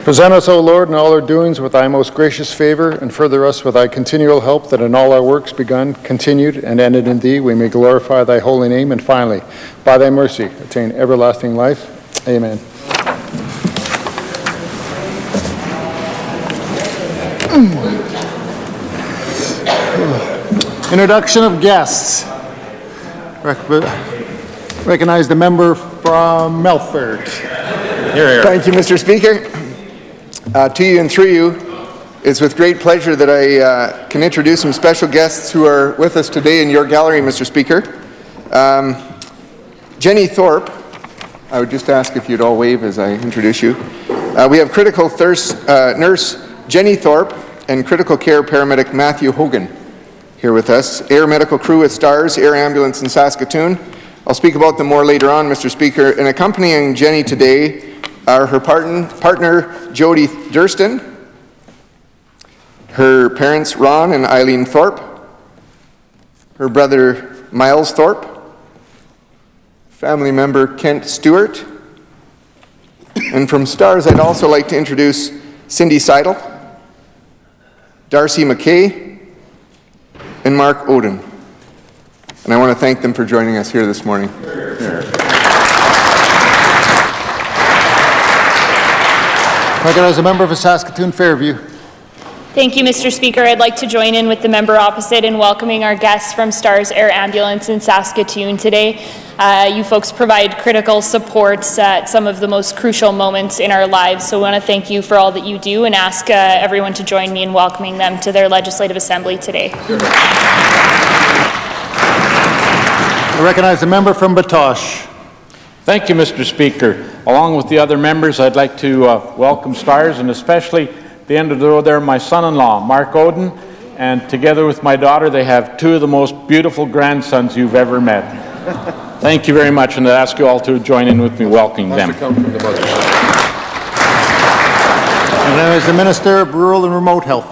Present us, O Lord, in all our doings with thy most gracious favor, and further us with thy continual help, that in all our works begun, continued, and ended in thee, we may glorify thy holy name, and finally, by thy mercy, attain everlasting life. Amen. Introduction of guests. Recognize the member from Melfort. Here. Thank you, Mr. Speaker. To you and through you, it's with great pleasure that I can introduce some special guests who are with us today in your gallery, Mr. Speaker. Jenny Thorpe, I would just ask if you'd all wave as I introduce you. We have critical nurse Jenny Thorpe and critical care paramedic Matthew Hogan here with us. Air medical crew at STARS Air Ambulance in Saskatoon. I'll speak about them more later on, Mr. Speaker. And accompanying Jenny today are her partner, Jody Durston, her parents, Ron and Eileen Thorpe, her brother, Miles Thorpe, family member, Kent Stewart, and from STARS, I'd also like to introduce Cindy Seidel, Darcy McKay, and Mark Oden. And I want to thank them for joining us here this morning. Recognize a member of Saskatoon Fairview. Thank you, Mr. Speaker. I'd like to join in with the member opposite in welcoming our guests from STARS Air Ambulance in Saskatoon today. You folks provide critical supports at some of the most crucial moments in our lives, so I want to thank you for all that you do and ask everyone to join me in welcoming them to their Legislative Assembly today. I recognize the member from Batoche. Thank you, Mr. Speaker. Along with the other members, I'd like to welcome STARS, and especially at the end of the row there, my son-in-law, Mark Oden, and together with my daughter, they have two of the most beautiful grandsons you've ever met. Thank you very much, and I ask you all to join in with me welcoming them. And as the Minister of Rural and Remote Health.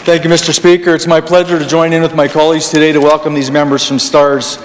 Thank you, Mr. Speaker. It's my pleasure to join in with my colleagues today to welcome these members from STARS.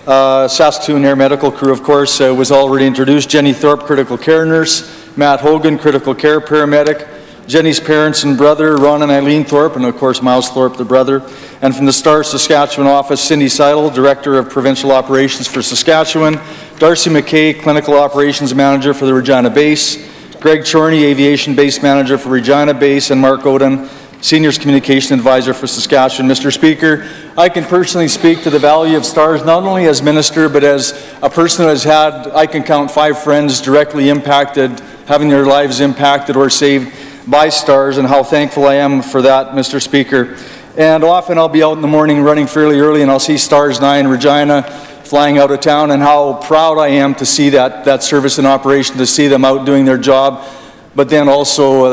Saskatoon Air Medical Crew, of course, was already introduced. Jenny Thorpe, critical care nurse. Matt Hogan, critical care paramedic. Jenny's parents and brother, Ron and Eileen Thorpe, and of course, Miles Thorpe, the brother. And from the STARS Saskatchewan office, Cindy Seidel, Director of Provincial Operations for Saskatchewan. Darcy McKay, Clinical Operations Manager for the Regina Base. Greg Chorney, Aviation Base Manager for Regina Base. And Mark Oden, Seniors Communication Advisor for Saskatchewan. Mr. Speaker, I can personally speak to the value of STARS not only as Minister, but as a person who has had, I can count 5 friends directly impacted, having their lives impacted or saved by STARS, and how thankful I am for that, Mr. Speaker. And often I'll be out in the morning running fairly early, and I'll see STARS 9 Regina flying out of town, and how proud I am to see that service in operation, to see them out doing their job. But then also,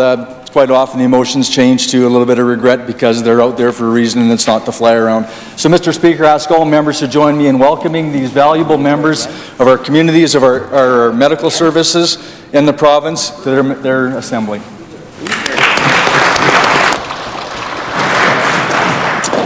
quite often the emotions change to a little bit of regret because they're out there for a reason and it's not to fly around. So, Mr. Speaker, I ask all members to join me in welcoming these valuable members of our communities, of our medical services in the province to their assembly.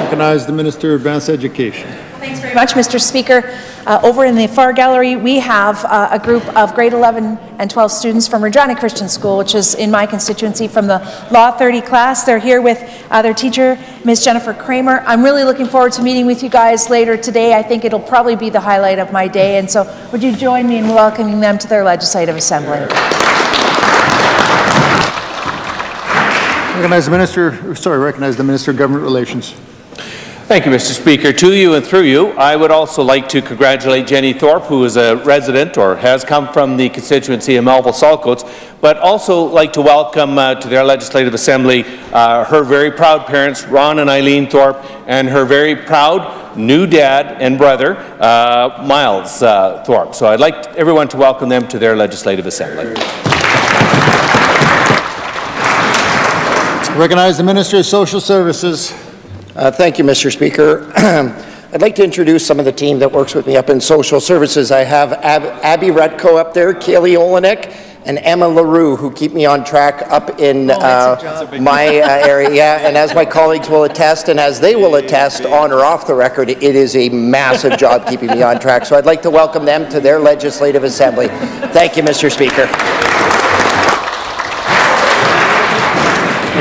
Recognize the Minister of Advanced Education. Thanks very much, Mr. Speaker. Over in the far gallery, we have a group of grade 11 and 12 students from Regina Christian School, which is in my constituency, from the Law 30 class. They're here with their teacher, Ms. Jennifer Kramer. I'm really looking forward to meeting with you guys later today. I think it'll probably be the highlight of my day, and so would you join me in welcoming them to their Legislative Assembly? Recognize the Minister of Government Relations. Thank you, Mr. Speaker. To you and through you, I would also like to congratulate Jenny Thorpe, who is a resident or has come from the constituency of Melville-Saltcoats, but also like to welcome to their Legislative Assembly her very proud parents, Ron and Eileen Thorpe, and her very proud new dad and brother, Miles Thorpe. So I'd like everyone to welcome them to their Legislative Assembly. Recognize the Minister of Social Services. Thank you, Mr. Speaker. I'd like to introduce some of the team that works with me up in social services. I have Abby Rutko up there, Kaylee Olenek, and Emma LaRue, who keep me on track up in my area. Yeah, and as my colleagues will attest, and as they will attest on or off the record, it is a massive job keeping me on track. So I'd like to welcome them to their Legislative Assembly. Thank you, Mr. Speaker.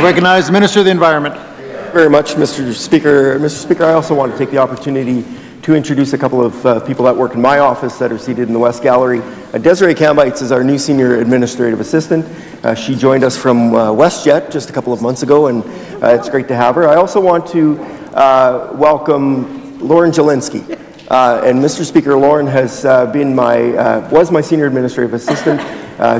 recognize the Minister of the Environment. Very much, Mr. Speaker. Mr. Speaker, I also want to take the opportunity to introduce a couple of people that work in my office that are seated in the West Gallery. Desiree Cambites is our new Senior Administrative Assistant. She joined us from WestJet just a couple of months ago, and it's great to have her. I also want to welcome Lauren Jelinski. And Mr. Speaker, Lauren has was my Senior Administrative Assistant.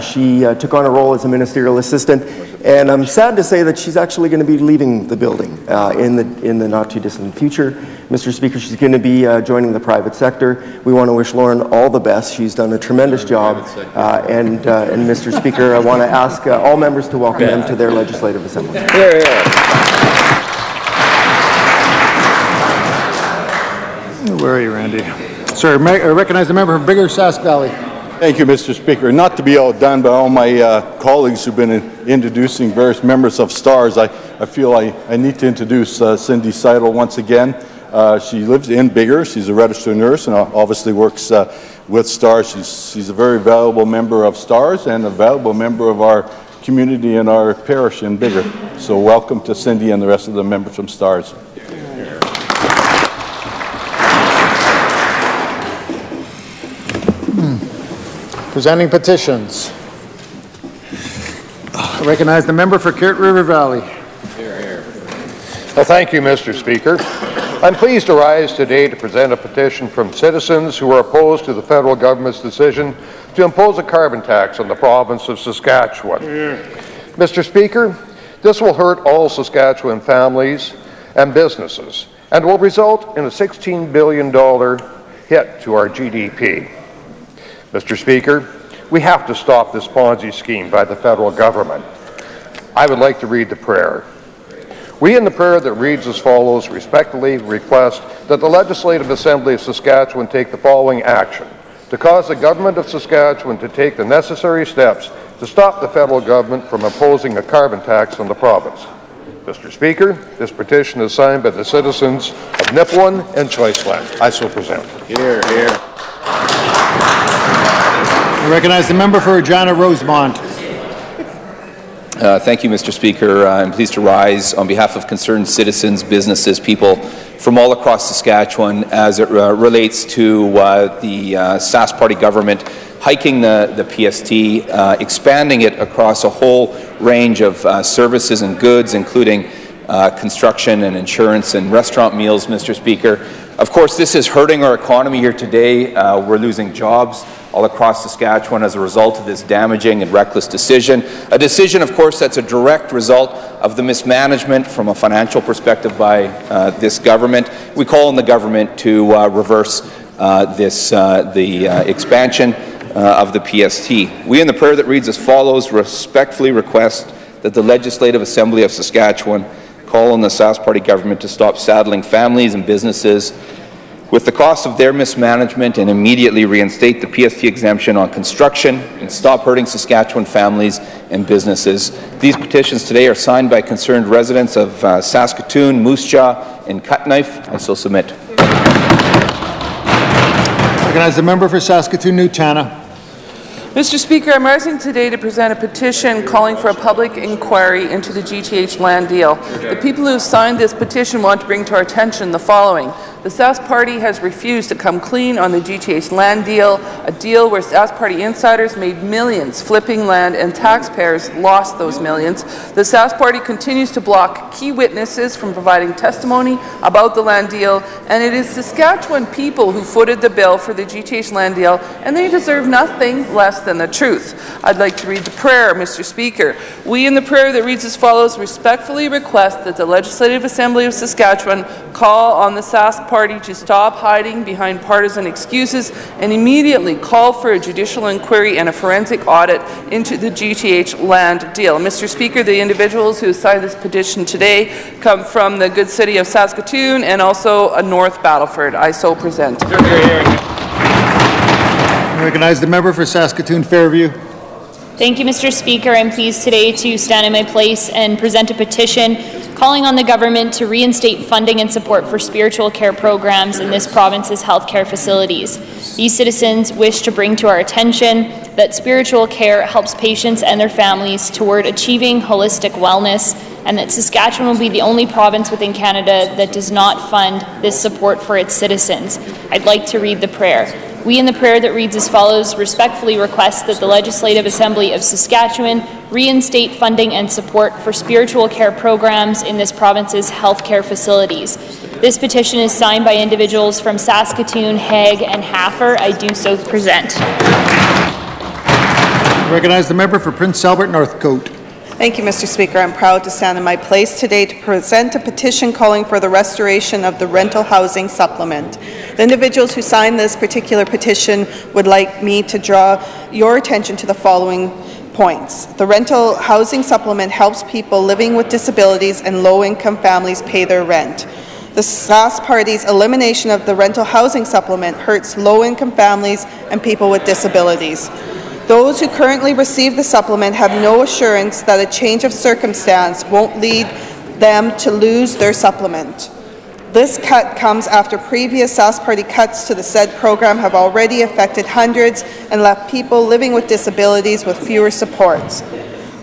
She took on a role as a ministerial assistant, and I'm sad to say that she's actually going to be leaving the building in the not too distant future. Mr. Speaker, she's going to be joining the private sector. We want to wish Lauren all the best. She's done a tremendous job, and Mr. Speaker, I want to ask all members to welcome them to their legislative assembly. Where are you, Randy? Sir, I recognize the member from Bigger Sask Valley. Thank you, Mr. Speaker. Not to be outdone by all my colleagues who've been introducing various members of STARS, I feel I need to introduce Cindy Seidel once again. She lives in Bigger. She's a registered nurse and obviously works with STARS. She's a very valuable member of STARS and a valuable member of our community and our parish in Bigger. So welcome to Cindy and the rest of the members from STARS. Presenting petitions. I recognize the member for Carrot River Valley. Well, thank you, Mr. Speaker. I'm pleased to rise today to present a petition from citizens who are opposed to the federal government's decision to impose a carbon tax on the province of Saskatchewan. Mr. Speaker, this will hurt all Saskatchewan families and businesses and will result in a $16 billion hit to our GDP. Mr. Speaker, we have to stop this Ponzi scheme by the federal government. I would like to read the prayer. We in the prayer that reads as follows respectfully request that the Legislative Assembly of Saskatchewan take the following action to cause the government of Saskatchewan to take the necessary steps to stop the federal government from imposing a carbon tax on the province. Mr. Speaker, this petition is signed by the citizens of Nipawin and Choiceland. I so present. Here, here. I recognize the member for Regina Rosemont. Thank you, Mr. Speaker. I'm pleased to rise on behalf of concerned citizens, businesses, people from all across Saskatchewan as it relates to the Sask Party government hiking the PST, expanding it across a whole range of services and goods, including construction and insurance and restaurant meals, Mr. Speaker. Of course, this is hurting our economy here today. We're losing jobs all across Saskatchewan as a result of this damaging and reckless decision. A decision, of course, that's a direct result of the mismanagement from a financial perspective by this government. We call on the government to reverse the expansion of the PST. We in the prayer that reads as follows respectfully request that the Legislative Assembly of Saskatchewan call on the Sask Party government to stop saddling families and businesses with the cost of their mismanagement and immediately reinstate the PST exemption on construction and stop hurting Saskatchewan families and businesses. These petitions today are signed by concerned residents of Saskatoon, Moose Jaw, and Cutknife. I so submit. Recognize the member for Saskatoon-Newtana. Mr. Speaker, I'm rising today to present a petition calling for a public inquiry into the GTH land deal. The people who signed this petition want to bring to our attention the following. The Sask Party has refused to come clean on the GTH land deal, a deal where Sask Party insiders made millions flipping land and taxpayers lost those millions. The Sask Party continues to block key witnesses from providing testimony about the land deal, and it is Saskatchewan people who footed the bill for the GTH land deal, and they deserve nothing less than the truth. I'd like to read the prayer, Mr. Speaker. We in the prayer that reads as follows respectfully request that the Legislative Assembly of Saskatchewan call on the Sask Party to stop hiding behind partisan excuses and immediately call for a judicial inquiry and a forensic audit into the GTH land deal. Mr. Speaker, the individuals who signed this petition today come from the good city of Saskatoon and also North Battleford. I so present. I recognize the member for Saskatoon-Fairview. Thank you, Mr. Speaker. I'm pleased today to stand in my place and present a petition calling on the government to reinstate funding and support for spiritual care programs in this province's healthcare facilities. These citizens wish to bring to our attention that spiritual care helps patients and their families toward achieving holistic wellness, and that Saskatchewan will be the only province within Canada that does not fund this support for its citizens. I'd like to read the prayer. We, in the prayer that reads as follows, respectfully request that the Legislative Assembly of Saskatchewan reinstate funding and support for spiritual care programs in this province's healthcare facilities. This petition is signed by individuals from Saskatoon, Hague, and Haffer. I do so present. I recognize the member for Prince Albert Northcote. Thank you, Mr. Speaker. I'm proud to stand in my place today to present a petition calling for the restoration of the rental housing supplement. The individuals who signed this particular petition would like me to draw your attention to the following points. The rental housing supplement helps people living with disabilities and low-income families pay their rent. The Sask Party's elimination of the rental housing supplement hurts low-income families and people with disabilities. Those who currently receive the supplement have no assurance that a change of circumstance won't lead them to lose their supplement. This cut comes after previous Sask Party cuts to the said program have already affected hundreds and left people living with disabilities with fewer supports.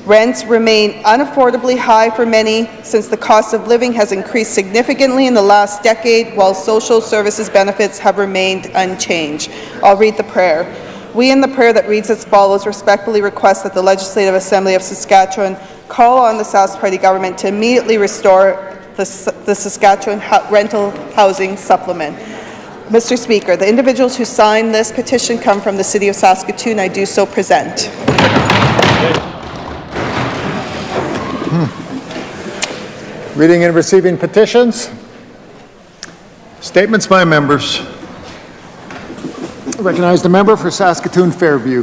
Rents remain unaffordably high for many since the cost of living has increased significantly in the last decade, while social services benefits have remained unchanged. I'll read the prayer. We, in the prayer that reads as follows, respectfully request that the Legislative Assembly of Saskatchewan call on the Sask Party government to immediately restore the Saskatchewan rental housing supplement. Mr. Speaker, the individuals who signed this petition come from the City of Saskatoon. I do so present. Reading and receiving petitions. Statements by members. I recognize the member for Saskatoon Fairview.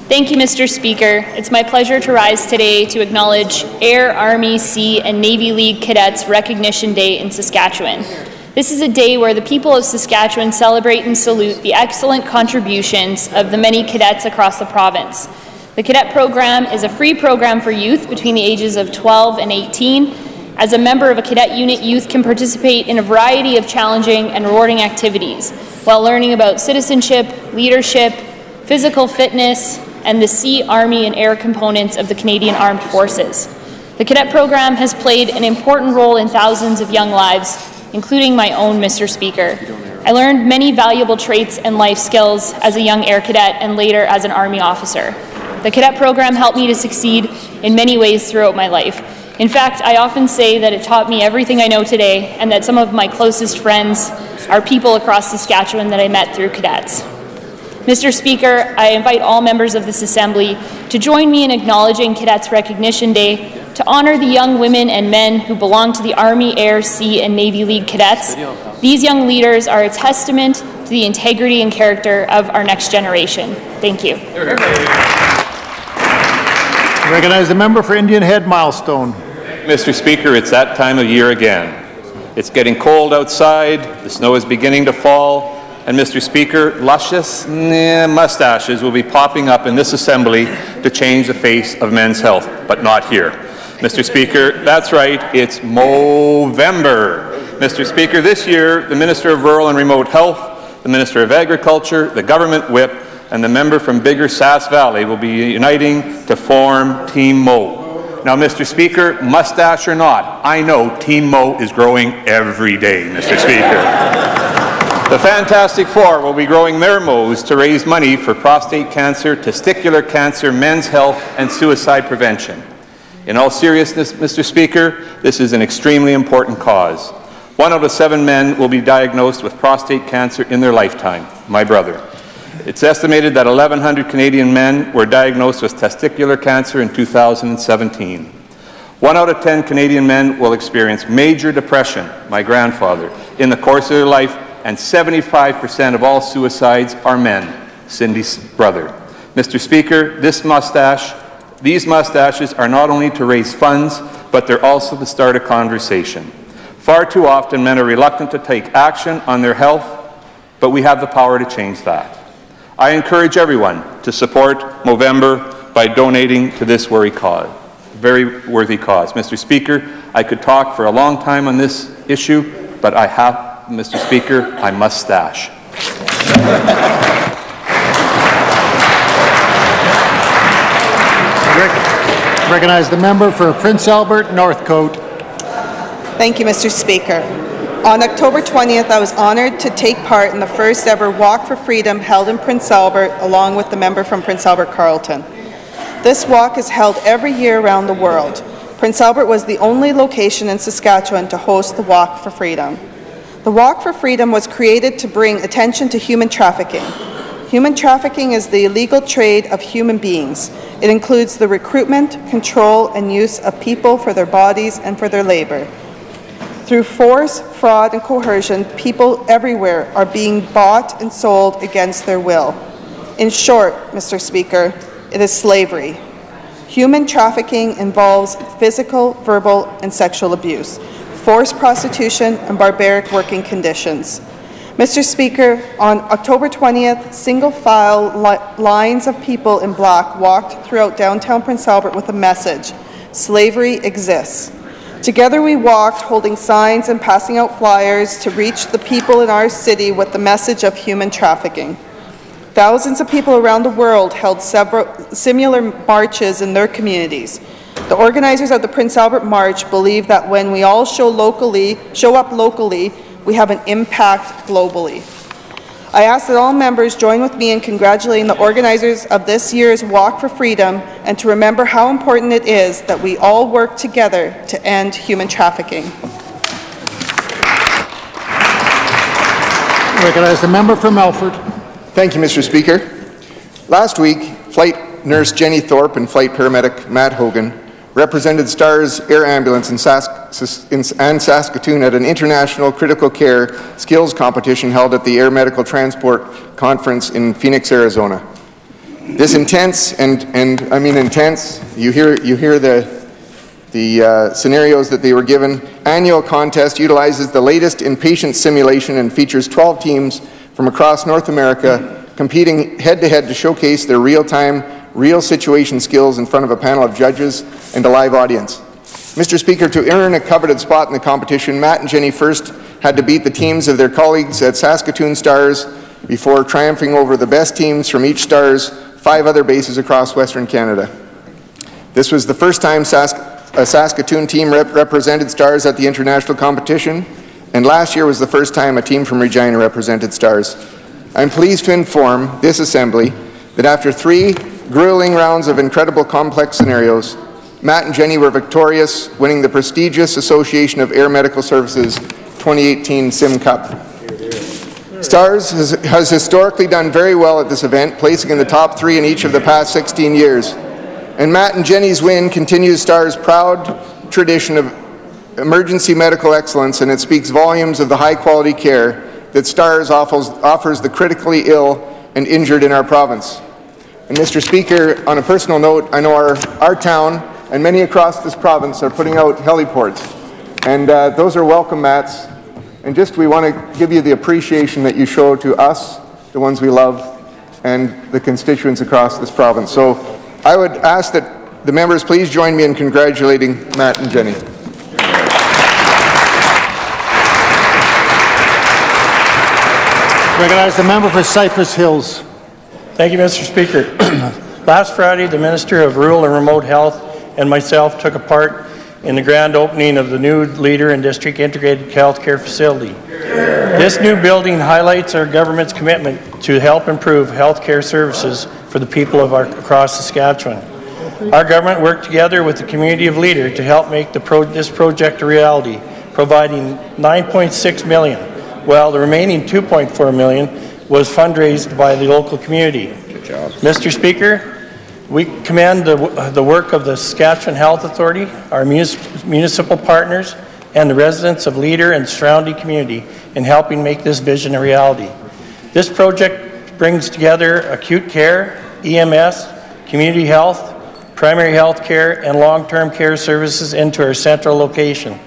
Thank you, Mr. Speaker. It's my pleasure to rise today to acknowledge Air, Army, Sea, and Navy League Cadets Recognition Day in Saskatchewan. This is a day where the people of Saskatchewan celebrate and salute the excellent contributions of the many cadets across the province. The cadet program is a free program for youth between the ages of 12 and 18. As a member of a cadet unit, youth can participate in a variety of challenging and rewarding activities while learning about citizenship, leadership, physical fitness, and the Sea, Army, and Air components of the Canadian Armed Forces. The cadet program has played an important role in thousands of young lives, including my own, Mr. Speaker. I learned many valuable traits and life skills as a young Air Cadet and later as an Army officer. The cadet program helped me to succeed in many ways throughout my life. In fact, I often say that it taught me everything I know today, and that some of my closest friends are people across Saskatchewan that I met through cadets. Mr. Speaker, I invite all members of this Assembly to join me in acknowledging Cadets Recognition Day to honor the young women and men who belong to the Army, Air, Sea, and Navy League cadets. These young leaders are a testament to the integrity and character of our next generation. Thank you. I recognize the member for Indian Head Milestone. Mr. Speaker, it's that time of year again. It's getting cold outside, the snow is beginning to fall, and Mr. Speaker, luscious mustaches will be popping up in this Assembly to change the face of men's health, but not here. Mr. Speaker, that's right, it's Movember. Mr. Speaker, this year, the Minister of Rural and Remote Health, the Minister of Agriculture, the Government Whip, and the member from Bigger Sask Valley will be uniting to form Team Mo. Now, Mr. Speaker, mustache or not, I know Team Mo is growing every day, Mr. Speaker. The Fantastic Four will be growing their Mo's to raise money for prostate cancer, testicular cancer, men's health, and suicide prevention. In all seriousness, Mr. Speaker, this is an extremely important cause. 1 out of 7 men will be diagnosed with prostate cancer in their lifetime, my brother. It's estimated that 1,100 Canadian men were diagnosed with testicular cancer in 2017. 1 out of 10 Canadian men will experience major depression, my grandfather, in the course of their life, and 75% of all suicides are men, Cindy's brother. Mr. Speaker, these mustaches are not only to raise funds, but they're also to start a conversation. Far too often, men are reluctant to take action on their health, but we have the power to change that. I encourage everyone to support Movember by donating to this very worthy cause. Mr. Speaker, I could talk for a long time on this issue, but I have, Mr. Speaker, I must stash. Recognize the member for Prince Albert Northcote. Thank you, Mr. Speaker. On October 20th, I was honoured to take part in the first ever Walk for Freedom held in Prince Albert, along with the member from Prince Albert Carleton. This walk is held every year around the world. Prince Albert was the only location in Saskatchewan to host the Walk for Freedom. The Walk for Freedom was created to bring attention to human trafficking. Human trafficking is the illegal trade of human beings. It includes the recruitment, control, and use of people for their bodies and for their labor. Through force, fraud, and coercion, people everywhere are being bought and sold against their will. In short, Mr. Speaker, it is slavery. Human trafficking involves physical, verbal, and sexual abuse, forced prostitution, and barbaric working conditions. Mr. Speaker, on October 20th, single-file lines of people in black walked throughout downtown Prince Albert with a message: slavery exists. Together we walked, holding signs and passing out flyers to reach the people in our city with the message of human trafficking. Thousands of people around the world held several similar marches in their communities. The organizers of the Prince Albert March believe that when we all show up locally, we have an impact globally. I ask that all members join with me in congratulating the organizers of this year's Walk for Freedom and to remember how important it is that we all work together to end human trafficking. Recognize the member from Melfort. Thank you, Mr. Speaker. Last week, Flight Nurse Jenny Thorpe and Flight Paramedic Matt Hogan represented STARS Air Ambulance in Saskatoon at an international critical care skills competition held at the Air Medical Transport Conference in Phoenix, Arizona. This intense, and I mean intense, you hear the scenarios that they were given, annual contest utilizes the latest in patient simulation and features 12 teams from across North America competing head-to-head to showcase their real-time, real situation skills in front of a panel of judges and a live audience. Mr. Speaker, to earn a coveted spot in the competition, Matt and Jenny first had to beat the teams of their colleagues at Saskatoon Stars before triumphing over the best teams from each Stars 5 other bases across Western Canada. This was the first time a Saskatoon team represented Stars at the international competition, and last year was the first time a team from Regina represented Stars. I'm pleased to inform this Assembly that after 3 grueling rounds of incredible complex scenarios, Matt and Jenny were victorious, winning the prestigious Association of Air Medical Services 2018 Sim Cup. Stars has historically done very well at this event, placing in the top 3 in each of the past 16 years. And Matt and Jenny's win continues Stars' proud tradition of emergency medical excellence, and it speaks volumes of the high-quality care that Stars offers the critically ill and injured in our province. And Mr. Speaker, on a personal note, I know our town and many across this province are putting out heliports, and those are welcome mats. And we want to give you the appreciation that you show to us, the ones we love, and the constituents across this province. So I would ask that the members please join me in congratulating Matt and Jenny. Recognize the member for Cypress Hills. Thank you, Mr. Speaker. Last Friday, the Minister of Rural and Remote Health and myself took a part in the grand opening of the new Leader and District Integrated Health Care Facility. This new building highlights our government's commitment to help improve health care services for the people of across Saskatchewan. Our government worked together with the community of Leader to help make this project a reality, providing $9.6 million, while the remaining $2.4 million was fundraised by the local community. Good job. Mr. Speaker, we commend the work of the Saskatchewan Health Authority, our municipal partners, and the residents of Leader and surrounding community in helping make this vision a reality. This project brings together acute care, EMS, community health, primary health care, and long-term care services into our central location.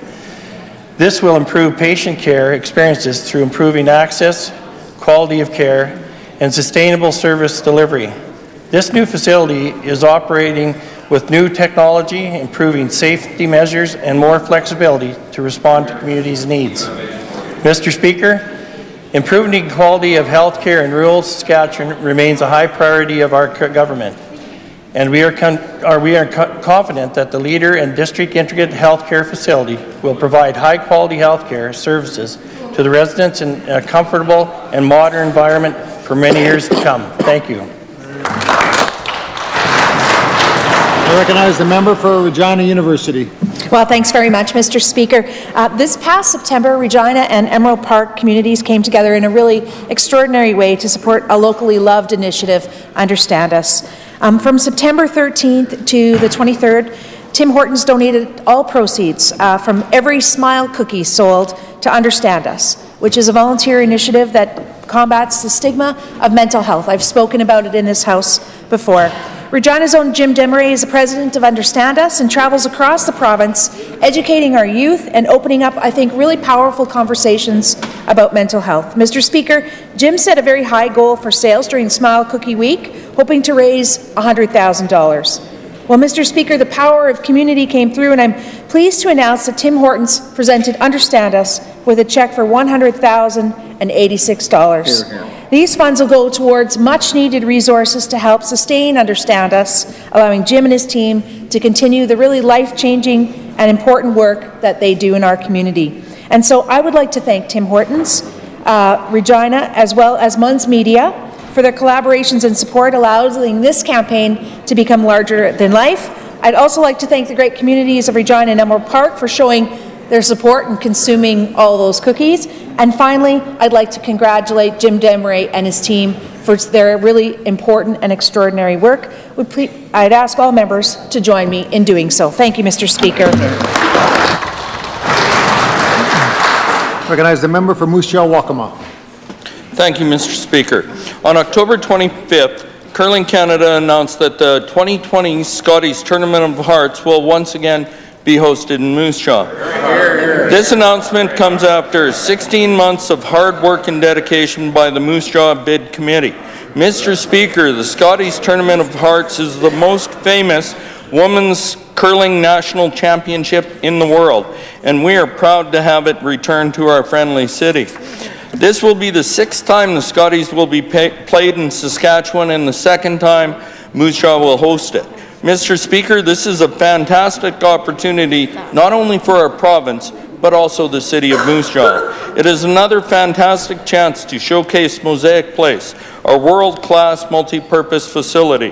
This will improve patient care experiences through improving access, quality of care, and sustainable service delivery. This new facility is operating with new technology, improving safety measures, and more flexibility to respond to communities' needs. Mr. Speaker, improving the quality of health care in rural Saskatchewan remains a high priority of our government. and we are confident that the Leader and District Integrated Healthcare Facility will provide high-quality healthcare services to the residents in a comfortable and modern environment for many years to come. Thank you. I recognize the member for Regina University. Well, thanks very much, Mr. Speaker. This past September, Regina and Emerald Park communities came together in a really extraordinary way to support a locally loved initiative, Understand Us. From September 13th to the 23rd, Tim Hortons donated all proceeds from every Smile cookie sold to Understand Us, which is a volunteer initiative that combats the stigma of mental health. I've spoken about it in this House before. Regina's own Jim Demeray is the president of Understand Us and travels across the province, educating our youth and opening up, I think, really powerful conversations about mental health. Mr. Speaker, Jim set a very high goal for sales during Smile Cookie Week, hoping to raise $100,000. Well, Mr. Speaker, the power of community came through, and I'm pleased to announce that Tim Hortons presented Understand Us with a check for $100,086. These funds will go towards much-needed resources to help sustain Understand Us, allowing Jim and his team to continue the really life-changing and important work that they do in our community. And so I would like to thank Tim Hortons, Regina, as well as Munns Media for their collaborations and support, allowing this campaign to become larger than life. I'd also like to thank the great communities of Regina and Emerald Park for showing their support in consuming all those cookies. And finally, I'd like to congratulate Jim Demeray and his team for their really important and extraordinary work. I'd ask all members to join me in doing so. Thank you, Mr. Speaker. Recognize the member for Moose Jaw Waccamaw. Thank you, Mr. Speaker. On October 25th, Curling Canada announced that the 2020 Scotties Tournament of Hearts will once again be hosted in Moose Jaw. This announcement comes after 16 months of hard work and dedication by the Moose Jaw Bid Committee. Mr. Speaker, the Scotties Tournament of Hearts is the most famous women's curling national championship in the world, and we are proud to have it return to our friendly city. This will be the 6th time the Scotties will be played in Saskatchewan, and the 2nd time Moose Jaw will host it. Mr. Speaker, this is a fantastic opportunity not only for our province, but also the city of Moose Jaw. It is another fantastic chance to showcase Mosaic Place, our world-class multi-purpose facility.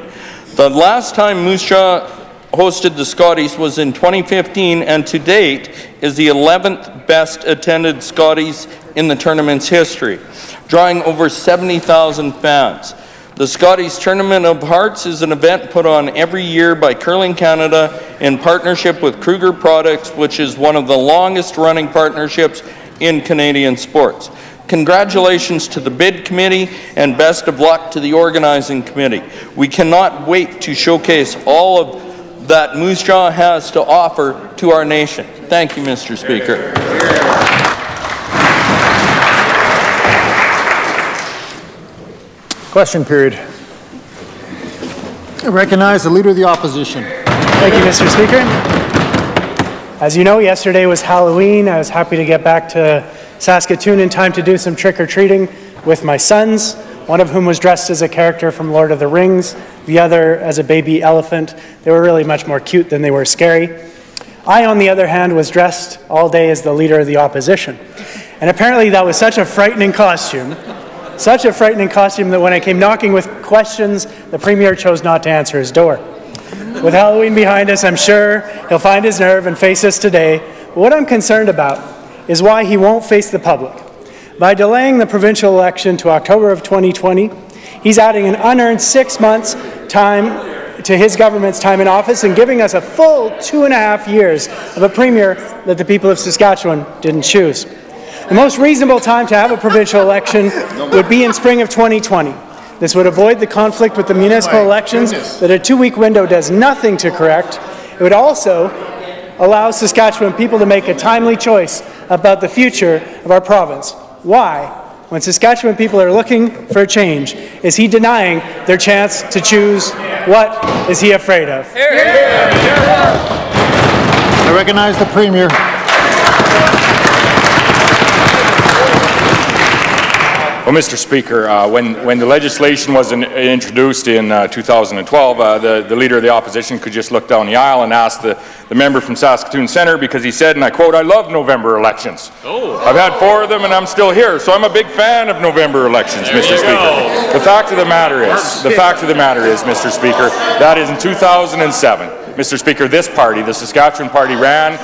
The last time Moose Jaw hosted the Scotties was in 2015, and to date is the 11th best attended Scotties in the tournament's history, drawing over 70,000 fans. The Scotties Tournament of Hearts is an event put on every year by Curling Canada in partnership with Kruger Products, which is one of the longest-running partnerships in Canadian sports. Congratulations to the Bid Committee and best of luck to the organizing committee. We cannot wait to showcase all of that Moose Jaw has to offer to our nation. Thank you, Mr. Speaker. Question period. I recognize the Leader of the Opposition. Thank you, Mr. Speaker. As you know, yesterday was Halloween. I was happy to get back to Saskatoon in time to do some trick-or-treating with my sons, one of whom was dressed as a character from Lord of the Rings, the other as a baby elephant. They were really much more cute than they were scary. I, on the other hand, was dressed all day as the Leader of the Opposition. And apparently that was such a frightening costume that when I came knocking with questions, the Premier chose not to answer his door. With Halloween behind us, I'm sure he'll find his nerve and face us today. But what I'm concerned about is why he won't face the public. By delaying the provincial election to October of 2020, he's adding an unearned 6 months' time to his government's time in office and giving us a full 2.5 years of a Premier that the people of Saskatchewan didn't choose. The most reasonable time to have a provincial election would be in spring of 2020. This would avoid the conflict with the municipal elections that a 2-week window does nothing to correct. It would also allow Saskatchewan people to make a timely choice about the future of our province. Why, when Saskatchewan people are looking for a change, is he denying their chance to choose? What is he afraid of? I recognize the Premier. Well, Mr. Speaker, when the legislation was introduced in 2012, the Leader of the Opposition could just look down the aisle and ask the member from Saskatoon Centre, because he said, and I quote, "I love November elections. I've had 4 of them and I'm still here, so I'm a big fan of November elections, Mr. Speaker." The fact of the matter is, Mr. Speaker, that is in 2007. Mr. Speaker, this party, the Saskatchewan Party, ran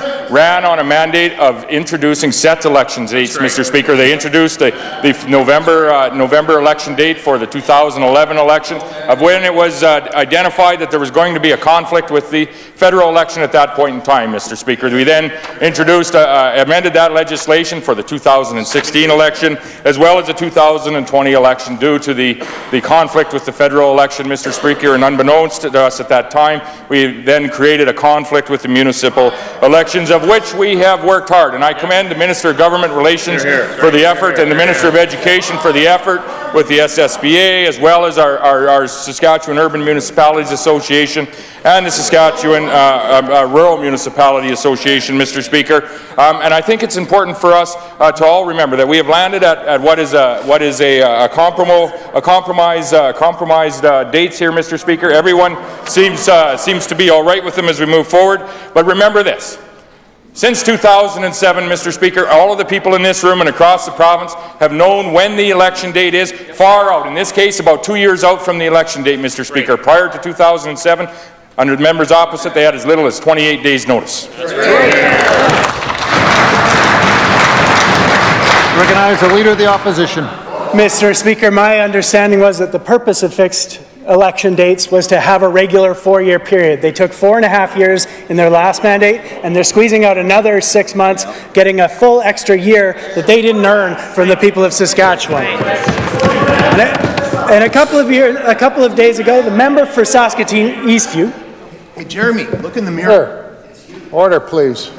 on a mandate of introducing set election dates, Mr. Speaker. They introduced the November election date for the 2011 election, of when it was identified that there was going to be a conflict with the federal election at that point in time, Mr. Speaker. We then introduced, amended that legislation for the 2016 election, as well as the 2020 election, due to the conflict with the federal election, Mr. Speaker, and unbeknownst to us at that time, we then created a conflict with the municipal elections, of which we have worked hard. And I commend the Minister of Government Relations for the effort, and the Minister of Education for the effort with the SSBA, as well as our Saskatchewan Urban Municipalities Association and the Saskatchewan Rural Municipality Association, Mr. Speaker. And I think it's important for us to all remember that we have landed at what is a compromised dates here, Mr. Speaker. Everyone seems to be all right with them as we move forward. But remember this. Since 2007, Mr. Speaker, all of the people in this room and across the province have known when the election date is, far out. In this case, about 2 years out from the election date, Mr. Speaker. Prior to 2007, under the members opposite, they had as little as 28 days' notice. Recognize the Leader of the Opposition. Mr. Speaker, my understanding was that the purpose of fixed election dates was to have a regular 4-year period. They took 4.5 years in their last mandate, and they're squeezing out another 6 months, getting a full extra year that they didn't earn from the people of Saskatchewan. And a couple of days ago, the member for Saskatoon Eastview. Hey, Jeremy, look in the mirror. Order, please.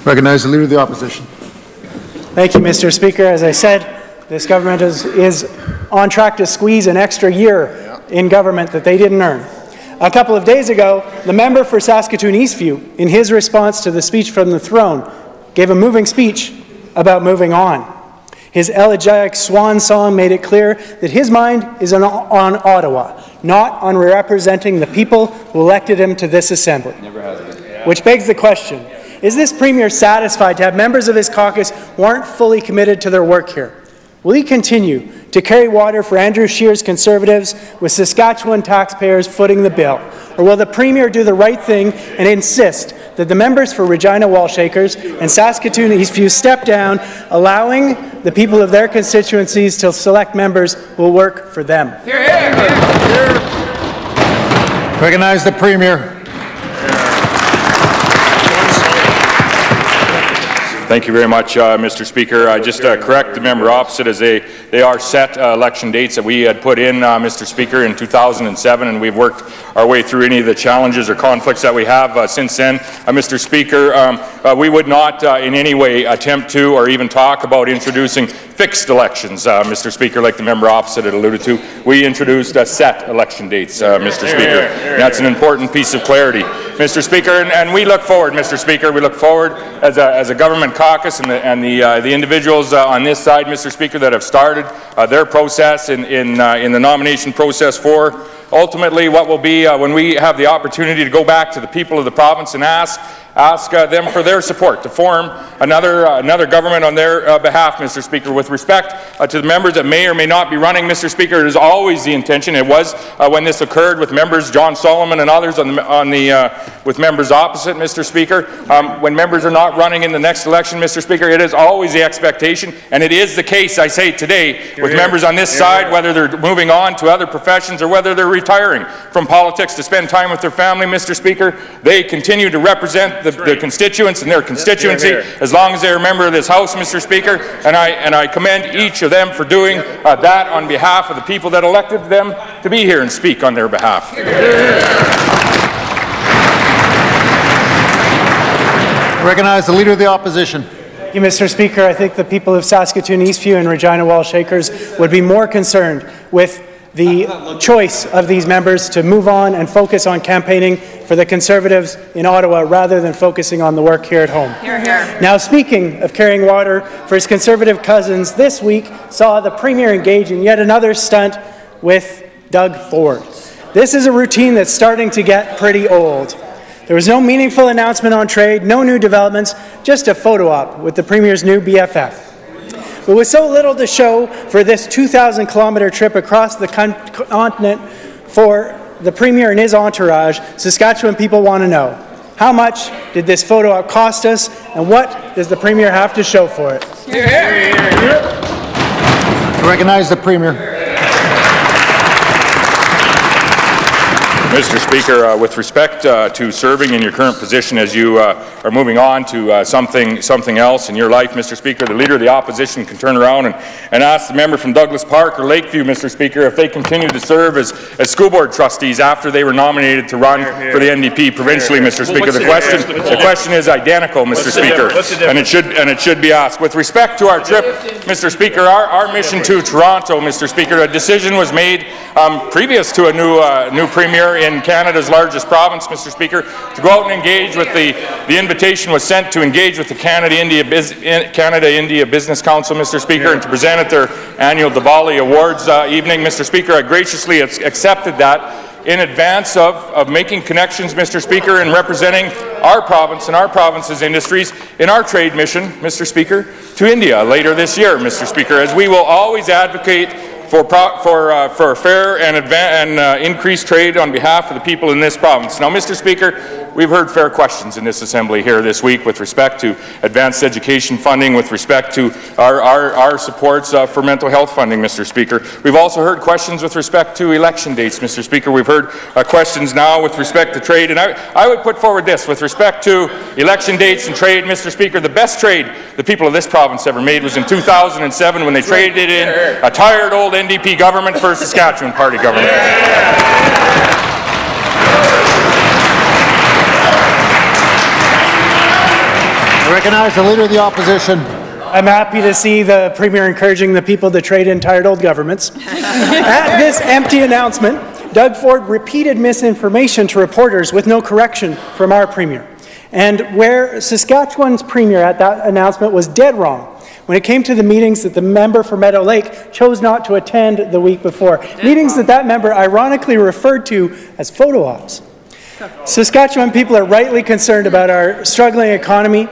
Recognize the Leader of the Opposition. Thank you, Mr. Speaker. As I said, this government is on track to squeeze an extra year in government that they didn't earn. A couple of days ago, the member for Saskatoon Eastview, in his response to the speech from the throne, gave a moving speech about moving on. His elegiac swan song made it clear that his mind is on Ottawa, not on representing the people who elected him to this assembly. Which begs the question, is this Premier satisfied to have members of his caucus who aren't fully committed to their work here? Will he continue to carry water for Andrew Scheer's Conservatives with Saskatchewan taxpayers footing the bill? Or will the Premier do the right thing and insist that the members for Regina Wallshakers and Saskatoon Eastview step down, allowing the people of their constituencies to select members who will work for them? Recognize the Premier. Thank you very much, Mr. Speaker. I just correct the member opposite, as they are set election dates that we had put in, Mr. Speaker, in 2007, and we've worked our way through any of the challenges or conflicts that we have since then. Mr. Speaker, we would not in any way attempt to or even talk about introducing fixed elections, Mr. Speaker, like the member opposite had alluded to. We introduced set election dates, Mr. Speaker. That's an important piece of clarity, Mr. Speaker, and we look forward, Mr. Speaker, we look forward as a government caucus and the individuals on this side, Mr. Speaker, that have started their process in the nomination process for ultimately what will be when we have the opportunity to go back to the people of the province and ask them for their support to form another government on their behalf, Mr. Speaker. With respect to the members that may or may not be running, Mr. Speaker, it is always the intention. It was when this occurred with members John Solomon and others with members opposite, Mr. Speaker. When members are not running in the next election, Mr. Speaker, it is always the expectation, and it is the case, I say today, with members on this side, whether they're moving on to other professions or whether they're retiring from politics to spend time with their family, Mr. Speaker, they continue to represent the constituents and their constituency as long as they're a member of this House, Mr. Speaker, and I commend each of them for doing that on behalf of the people that elected them to be here and speak on their behalf. Recognize the Leader of the Opposition. Thank you, Mr. Speaker. I think the people of Saskatoon Eastview and Regina Wallshakers would be more concerned with the choice of these members to move on and focus on campaigning for the Conservatives in Ottawa rather than focusing on the work here at home. Hear, hear. Now, speaking of carrying water for his Conservative cousins, this week saw the Premier engage in yet another stunt with Doug Ford. This is a routine that's starting to get pretty old. There was no meaningful announcement on trade, no new developments, just a photo op with the Premier's new BFF. But with so little to show for this 2,000-kilometre trip across the continent for the Premier and his entourage, Saskatchewan people want to know, how much did this photo op cost us, and what does the Premier have to show for it? I recognize the Premier. Mr. Speaker, with respect to serving in your current position as you are moving on to something else in your life, Mr. Speaker, the Leader of the Opposition can turn around and ask the member from Douglas Park or Lakeview, Mr. Speaker, if they continue to serve as school board trustees after they were nominated to run for the NDP provincially, Mr. Speaker. The question is identical, Mr. Speaker, and it should be asked. With respect to our trip, Mr. Speaker, our mission to Toronto, Mr. Speaker, a decision was made previous to a new Premier in Canada's largest province, Mr. Speaker, to go out and engage with the invitation was sent to engage with the Canada-India Business Council, Mr. Speaker, and to present at their annual Diwali Awards evening. Mr. Speaker, I graciously accepted that in advance of making connections, Mr. Speaker, and representing our province and our province's industries in our trade mission, Mr. Speaker, to India later this year, Mr. Speaker, as we will always advocate for fair and increased trade on behalf of the people in this province. Now, Mr. Speaker, we've heard fair questions in this Assembly here this week with respect to advanced education funding, with respect to our supports for mental health funding, Mr. Speaker. We've also heard questions with respect to election dates, Mr. Speaker. We've heard questions now with respect to trade, and I would put forward this with respect to election dates and trade, Mr. Speaker. The best trade the people of this province ever made was in 2007 when they traded in a tired old NDP government for a Saskatchewan Party government. I recognize the Leader of the Opposition. I'm happy to see the Premier encouraging the people to trade in tired old governments. At this empty announcement, Doug Ford repeated misinformation to reporters with no correction from our Premier. And where Saskatchewan's Premier at that announcement was dead wrong, when it came to the meetings that the member for Meadow Lake chose not to attend the week before, meetings that member ironically referred to as photo ops. Saskatchewan people are rightly concerned about our struggling economy,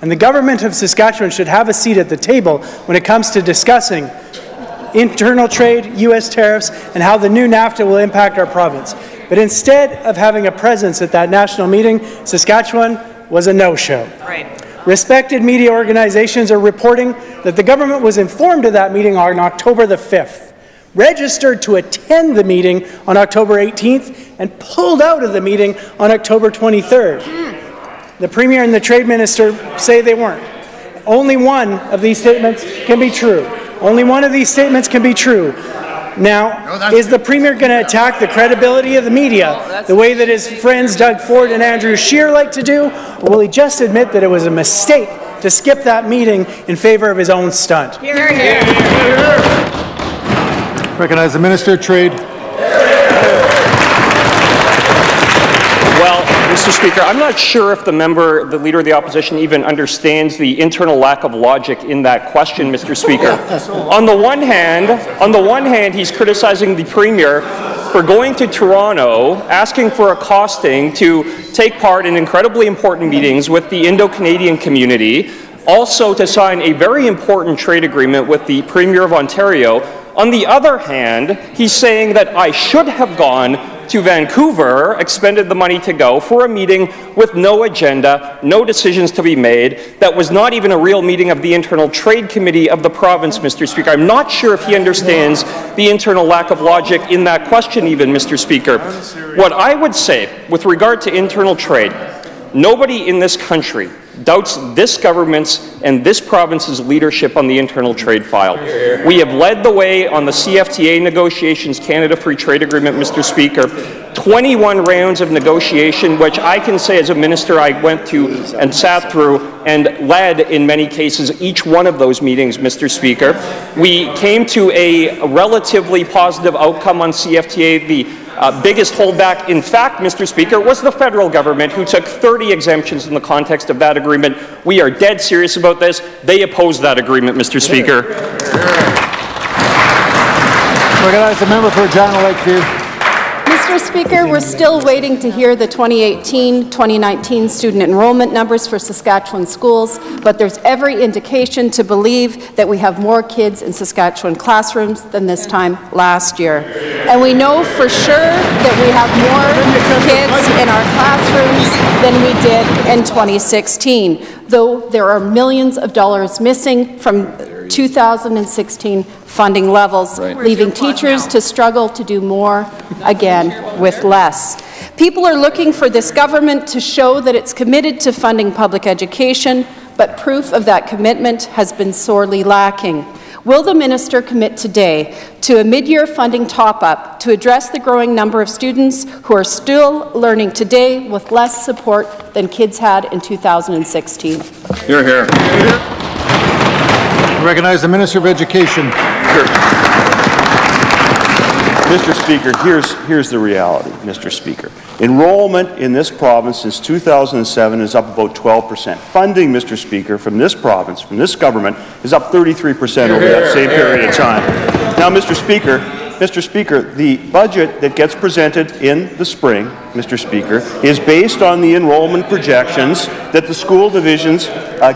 and the government of Saskatchewan should have a seat at the table when it comes to discussing internal trade, U.S. tariffs, and how the new NAFTA will impact our province. But instead of having a presence at that national meeting, Saskatchewan was a no-show. Right. Respected media organizations are reporting that the government was informed of that meeting on October the 5th, registered to attend the meeting on October 18th, and pulled out of the meeting on October 23rd. The Premier and the Trade Minister say they weren't. Only one of these statements can be true. Only one of these statements can be true. Now, is the Premier going to attack the credibility of the media the way that his friends Doug Ford and Andrew Scheer like to do, or will he just admit that it was a mistake to skip that meeting in favour of his own stunt? Hear, hear. Recognize the Minister of Trade. Well, Mr. Speaker, I'm not sure if the Leader of the Opposition even understands the internal lack of logic in that question, Mr. Speaker. On the one hand, he's criticizing the Premier for going to Toronto, asking for a costing to take part in incredibly important meetings with the Indo-Canadian community, also to sign a very important trade agreement with the Premier of Ontario. On the other hand, he's saying that I should have gone to Vancouver, expended the money to go for a meeting with no agenda, no decisions to be made, that was not even a real meeting of the Internal Trade Committee of the province, Mr. Speaker. I'm not sure if he understands the internal lack of logic in that question even, Mr. Speaker. What I would say with regard to internal trade, nobody in this country doubts this government's and this province's leadership on the internal trade file. We have led the way on the CFTA negotiations, Canada Free Trade Agreement, Mr. Speaker. 21 rounds of negotiation, which I can say as a minister I went to and sat through and led in many cases each one of those meetings, Mr. Speaker. We came to a relatively positive outcome on CFTA. The biggest holdback, in fact, Mr. Speaker, was the federal government, who took 30 exemptions in the context of that agreement. We are dead serious about this. They opposed that agreement, Mr. Speaker. Recognize the member for Regina Lakeview. Mr. Speaker, we're still waiting to hear the 2018-2019 student enrollment numbers for Saskatchewan schools, but there's every indication to believe that we have more kids in Saskatchewan classrooms than this time last year. And we know for sure that we have more kids in our classrooms than we did in 2016, though there are millions of dollars missing from 2016 funding levels, leaving teachers to struggle to do more, again, with less. People are looking for this government to show that it's committed to funding public education, but proof of that commitment has been sorely lacking. Will the minister commit today to a mid-year funding top-up to address the growing number of students who are still learning today with less support than kids had in 2016? Hear, hear. Recognize the Minister of Education. Sure. Mr. Speaker, here's the reality, Mr. Speaker. Enrollment in this province since 2007 is up about 12%. Funding, Mr. Speaker, from this province, from this government, is up 33% over that same period of time. Now, Mr. Speaker, the budget that gets presented in the spring, Mr. Speaker, is based on the enrollment projections that the school divisions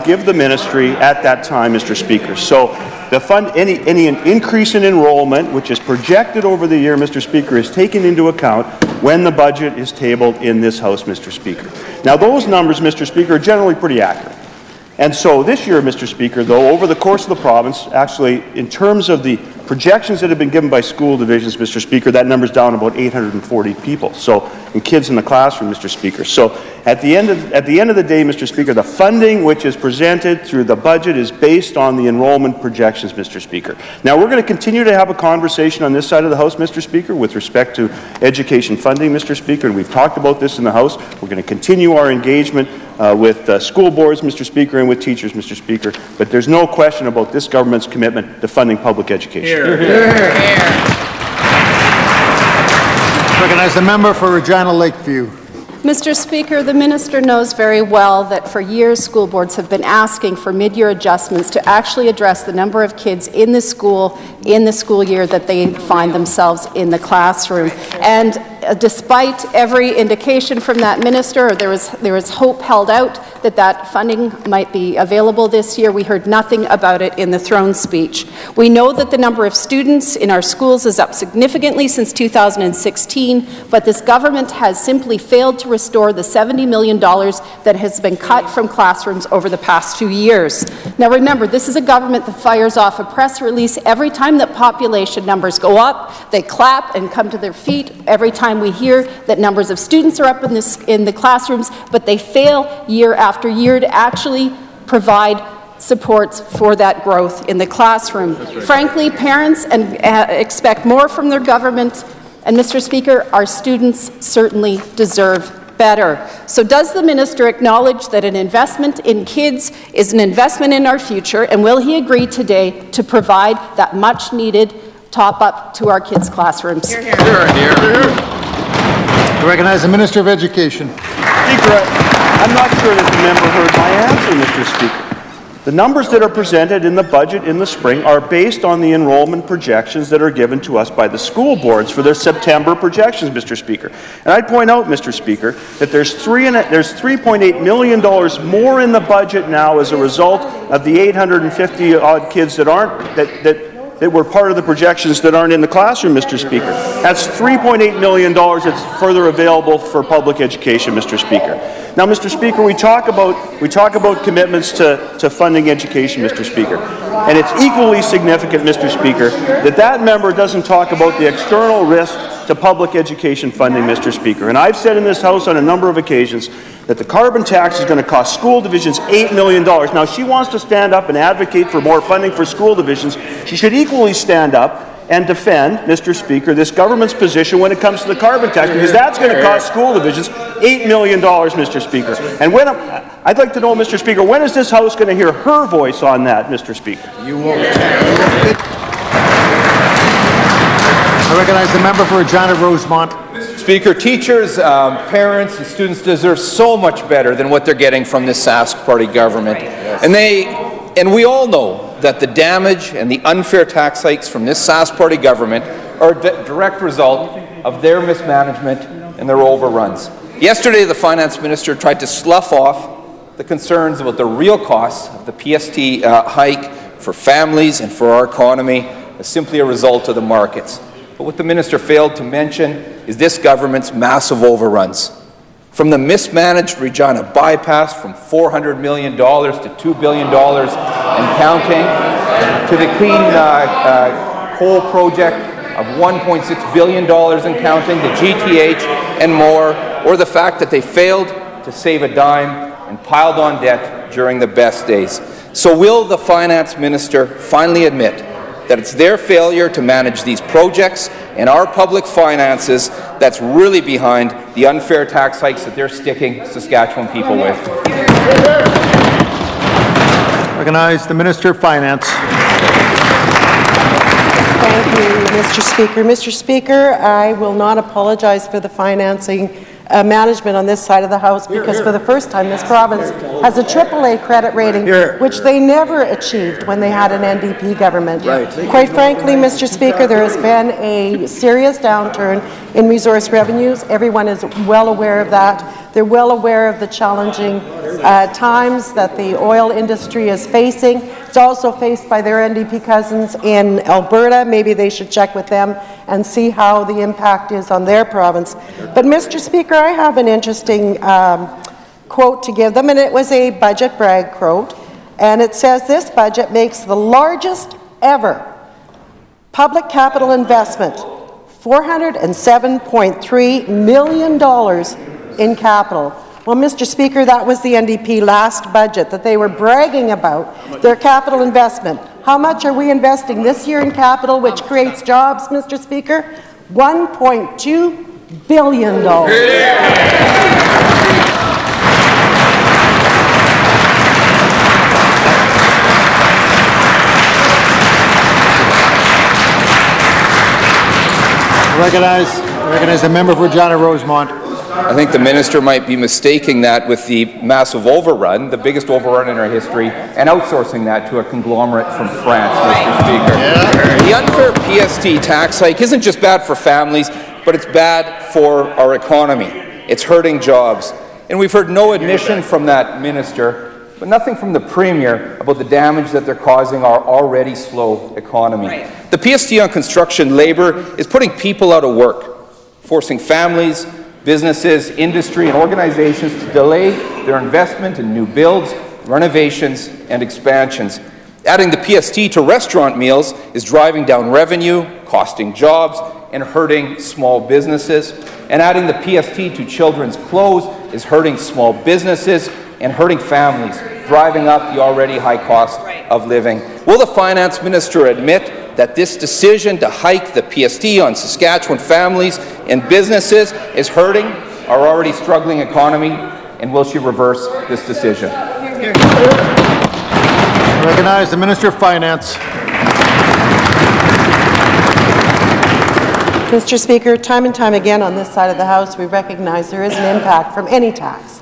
give the ministry at that time, Mr. Speaker. So any increase in enrollment, which is projected over the year, Mr. Speaker, is taken into account when the budget is tabled in this House, Mr. Speaker. Now, those numbers, Mr. Speaker, are generally pretty accurate. And so this year, Mr. Speaker, though, over the course of the province, actually, in terms of the projections that have been given by school divisions, Mr. Speaker, that number's down about 840 people. So, and kids in the classroom, Mr. Speaker. So, at the end of the day, Mr. Speaker, the funding which is presented through the budget is based on the enrollment projections, Mr. Speaker. Now, we're going to continue to have a conversation on this side of the House, Mr. Speaker, with respect to education funding, Mr. Speaker, and we've talked about this in the House. We're going to continue our engagement with school boards, Mr. Speaker, and with teachers, Mr. Speaker, but there's no question about this government's commitment to funding public education. Hear, hear. Recognize the member for Regina Lakeview. Mr. Speaker, the minister knows very well that for years school boards have been asking for mid-year adjustments to actually address the number of kids in the school year that they find themselves in the classroom. And despite every indication from that minister, or there was hope held out that funding might be available this year, we heard nothing about it in the throne speech. We know that the number of students in our schools is up significantly since 2016, but this government has simply failed to restore the $70 million that has been cut from classrooms over the past 2 years. Now remember, this is a government that fires off a press release every time that population numbers go up. They clap and come to their feet every time we hear that numbers of students are up in the classrooms, but they fail year after year to actually provide supports for that growth in the classroom. Frankly, parents expect more from their government, and Mr. Speaker, our students certainly deserve better. So does the minister acknowledge that an investment in kids is an investment in our future, and will he agree today to provide that much-needed top-up to our kids' classrooms? Hear, hear. Hear, hear. I recognize the Minister of Education. Speaker, I'm not sure that the member heard my answer, Mr. Speaker. The numbers that are presented in the budget in the spring are based on the enrollment projections that are given to us by the school boards for their September projections, Mr. Speaker. And I'd point out, Mr. Speaker, that there's $3.8 million more in the budget now as a result of the 850-odd kids that that were part of the projections that aren't in the classroom, Mr. Speaker. That's $3.8 million that's further available for public education, Mr. Speaker. Now, Mr. Speaker, we talk about commitments to funding education, Mr. Speaker, and it's equally significant, Mr. Speaker, that member doesn't talk about the external risk to public education funding, Mr. Speaker. And I've said in this House on a number of occasions that the carbon tax is going to cost school divisions $8 million. Now, she wants to stand up and advocate for more funding for school divisions. She should equally stand up and defend, Mr. Speaker, this government's position when it comes to the carbon tax, because that's going to cost school divisions $8 million, Mr. Speaker. And when I'd like to know, Mr. Speaker, when is this House going to hear her voice on that, Mr. Speaker? You won't. I recognize the member for Regina Rosemont. Mr. Speaker, teachers, parents, and students deserve so much better than what they're getting from this Sask Party government. And we all know that the damage and the unfair tax hikes from this Sask Party government are a direct result of their mismanagement and their overruns. Yesterday, the Finance Minister tried to slough off the concerns about the real costs of the PST hike for families and for our economy as simply a result of the markets. But what the Minister failed to mention is this government's massive overruns. From the mismanaged Regina bypass from $400 million to $2 billion and counting, to the clean coal project of $1.6 billion and counting, the GTH and more, or the fact that they failed to save a dime and piled on debt during the best days. So will the Finance Minister finally admit that it's their failure to manage these projects and our public finances that's really behind the unfair tax hikes that they're sticking Saskatchewan people with? Recognize the Minister of Finance. Thank you, Mr. Speaker. Mr. Speaker, I will not apologize for the financing management on this side of the House, because for the first time this province has a AAA credit rating, which they never achieved when they had an NDP government. Quite frankly, Mr. Speaker, there has been a serious downturn in resource revenues. Everyone is well aware of that. They're well aware of the challenging times that the oil industry is facing. It's also faced by their NDP cousins in Alberta. Maybe they should check with them and see how the impact is on their province. But, Mr. Speaker, I have an interesting quote to give them, and it was a budget brag quote. And it says, this budget makes the largest ever public capital investment, $407.3 million in capital. Well, Mr. Speaker, that was the NDP last budget that they were bragging about, their capital investment. How much are we investing this year in capital, which creates jobs, Mr. Speaker? $1.2 billion. Recognize the member for Regina Rosemont. I think the minister might be mistaking that with the massive overrun, the biggest overrun in our history, and outsourcing that to a conglomerate from France, Mr. Speaker. The unfair PST tax hike isn't just bad for families, but it's bad for our economy. It's hurting jobs. And we've heard no admission from that minister, but nothing from the Premier about the damage that they're causing our already slow economy. The PST on construction labour is putting people out of work, forcing families, businesses, industry, and organizations to delay their investment in new builds, renovations, and expansions. Adding the PST to restaurant meals is driving down revenue, costing jobs, and hurting small businesses. And adding the PST to children's clothes is hurting small businesses and hurting families, driving up the already high cost of living. Will the Finance Minister admit that this decision to hike the PST on Saskatchewan families and businesses is hurting our already struggling economy, and will she reverse this decision? I recognize the Minister of Finance. Mr. Speaker, time and time again on this side of the House, we recognize there is an impact from any tax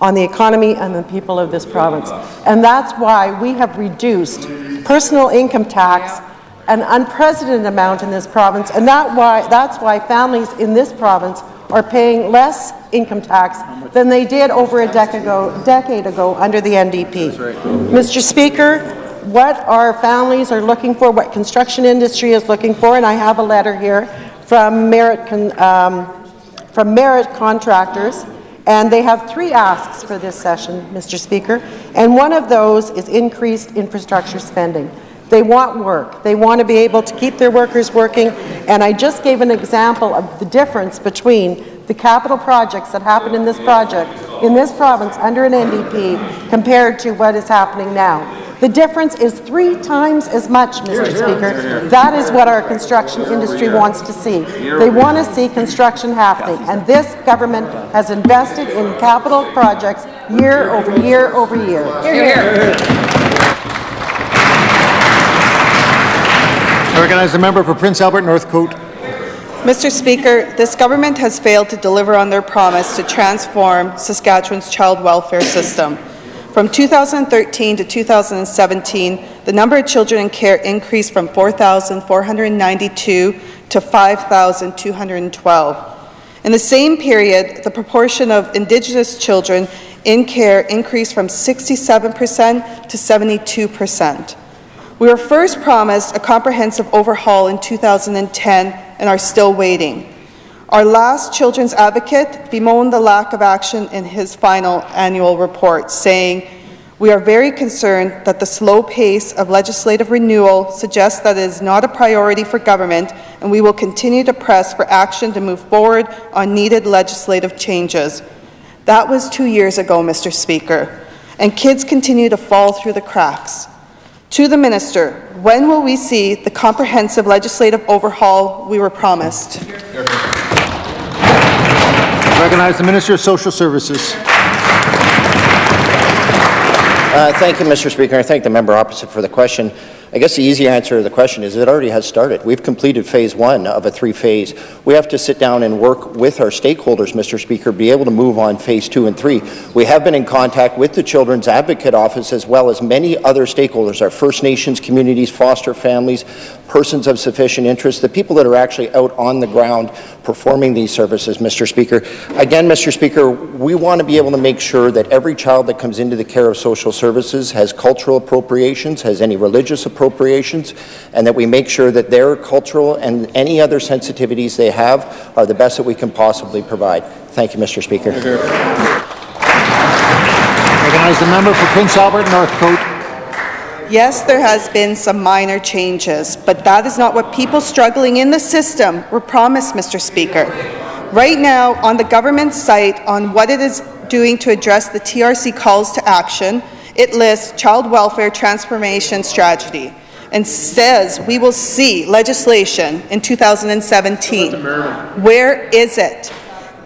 on the economy and the people of this province. And that's why we have reduced personal income tax an unprecedented amount in this province, and that's why families in this province are paying less income tax than they did over a decade ago under the NDP. Mr. Speaker, what our families are looking for, what construction industry is looking for, and I have a letter here from Merit Contractors, and they have 3 asks for this session, Mr. Speaker, and one of those is increased infrastructure spending. They want work. They want to be able to keep their workers working, and I just gave an example of the difference between the capital projects that happened in this province under an NDP compared to what is happening now. The difference is 3 times as much, Mr. Speaker. That is what our construction industry wants to see. They want to see construction happening, and this government has invested in capital projects year over year over year. I recognize the member for Prince Albert Northcote. Mr. Speaker, this government has failed to deliver on their promise to transform Saskatchewan's child welfare system. From 2013 to 2017, the number of children in care increased from 4,492 to 5,212. In the same period, the proportion of Indigenous children in care increased from 67% to 72%. We were first promised a comprehensive overhaul in 2010 and are still waiting. Our last children's advocate bemoaned the lack of action in his final annual report, saying, "We are very concerned that the slow pace of legislative renewal suggests that it is not a priority for government, and we will continue to press for action to move forward on needed legislative changes." That was 2 years ago, Mr. Speaker, and kids continue to fall through the cracks. To the Minister, when will we see the comprehensive legislative overhaul we were promised? I recognize the Minister of Social Services. Thank you, Mr. Speaker. I thank the member opposite for the question. I guess the easy answer to the question is it already has started. We've completed phase 1 of a 3-phase. We have to sit down and work with our stakeholders, Mr. Speaker, be able to move on phase 2 and 3. We have been in contact with the Children's Advocate Office as well as many other stakeholders, our First Nations communities, foster families, persons of sufficient interest, the people that are actually out on the ground performing these services, Mr. Speaker. Again, Mr. Speaker, we want to be able to make sure that every child that comes into the care of social services has cultural appropriations, has any religious appropriations, and that we make sure that their cultural and any other sensitivities they have are the best that we can possibly provide. Thank you, Mr. Speaker. Recognize the member for Prince Albert Northcote. Yes, there has been some minor changes, but that is not what people struggling in the system were promised, Mr. Speaker. Right now, on the government site, on what it is doing to address the TRC calls to action, it lists Child Welfare Transformation Strategy and says we will see legislation in 2017. Where is it?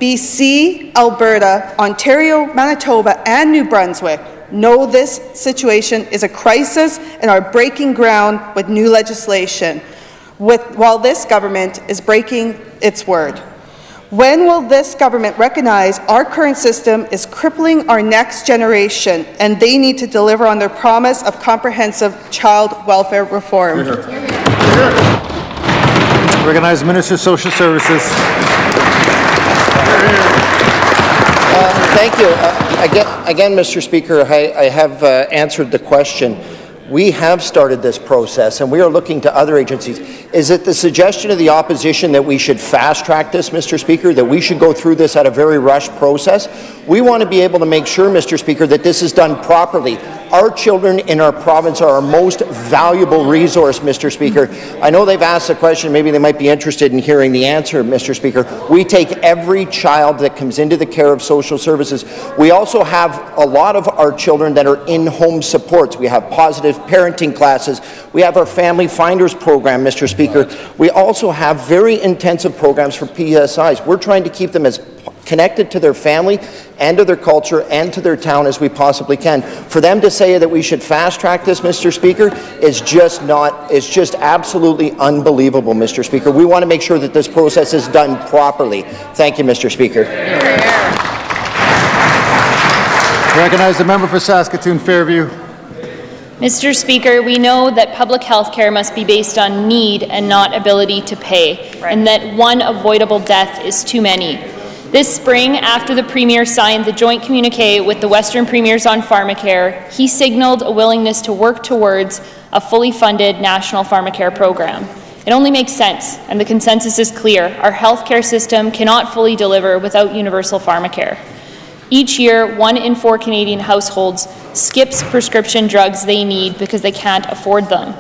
BC, Alberta, Ontario, Manitoba, and New Brunswick know this situation is a crisis and are breaking ground with new legislation, while this government is breaking its word. When will this government recognize our current system is crippling our next generation and they need to deliver on their promise of comprehensive child welfare reform? Recognize the Minister of Social Services. Thank you. Again, Mr. Speaker, I have answered the question. We have started this process, and we are looking to other agencies. Is it the suggestion of the opposition that we should fast-track this, Mr. Speaker, that we should go through this at a very rushed process? We want to be able to make sure, Mr. Speaker, that this is done properly. Our children in our province are our most valuable resource, Mr. Speaker. I know they've asked the question. Maybe they might be interested in hearing the answer, Mr. Speaker. We take every child that comes into the care of social services. We also have a lot of our children that are in-home supports. We have positive parenting classes. We have our Family Finders program, Mr. Speaker. We also have very intensive programs for PSIs. We're trying to keep them as connected to their family and to their culture and to their town as we possibly can. For them to say that we should fast-track this, Mr. Speaker, is just absolutely unbelievable, Mr. Speaker. We want to make sure that this process is done properly. Thank you, Mr. Speaker. I recognize the member for Saskatoon Fairview. Mr. Speaker, we know that public health care must be based on need and not ability to pay, and that one avoidable death is too many. This spring, after the Premier signed the joint communique with the Western Premiers on pharmacare, he signalled a willingness to work towards a fully funded national pharmacare program. It only makes sense, and the consensus is clear. Our healthcare system cannot fully deliver without universal pharmacare. Each year, 1 in 4 Canadian households skips prescription drugs they need because they can't afford them.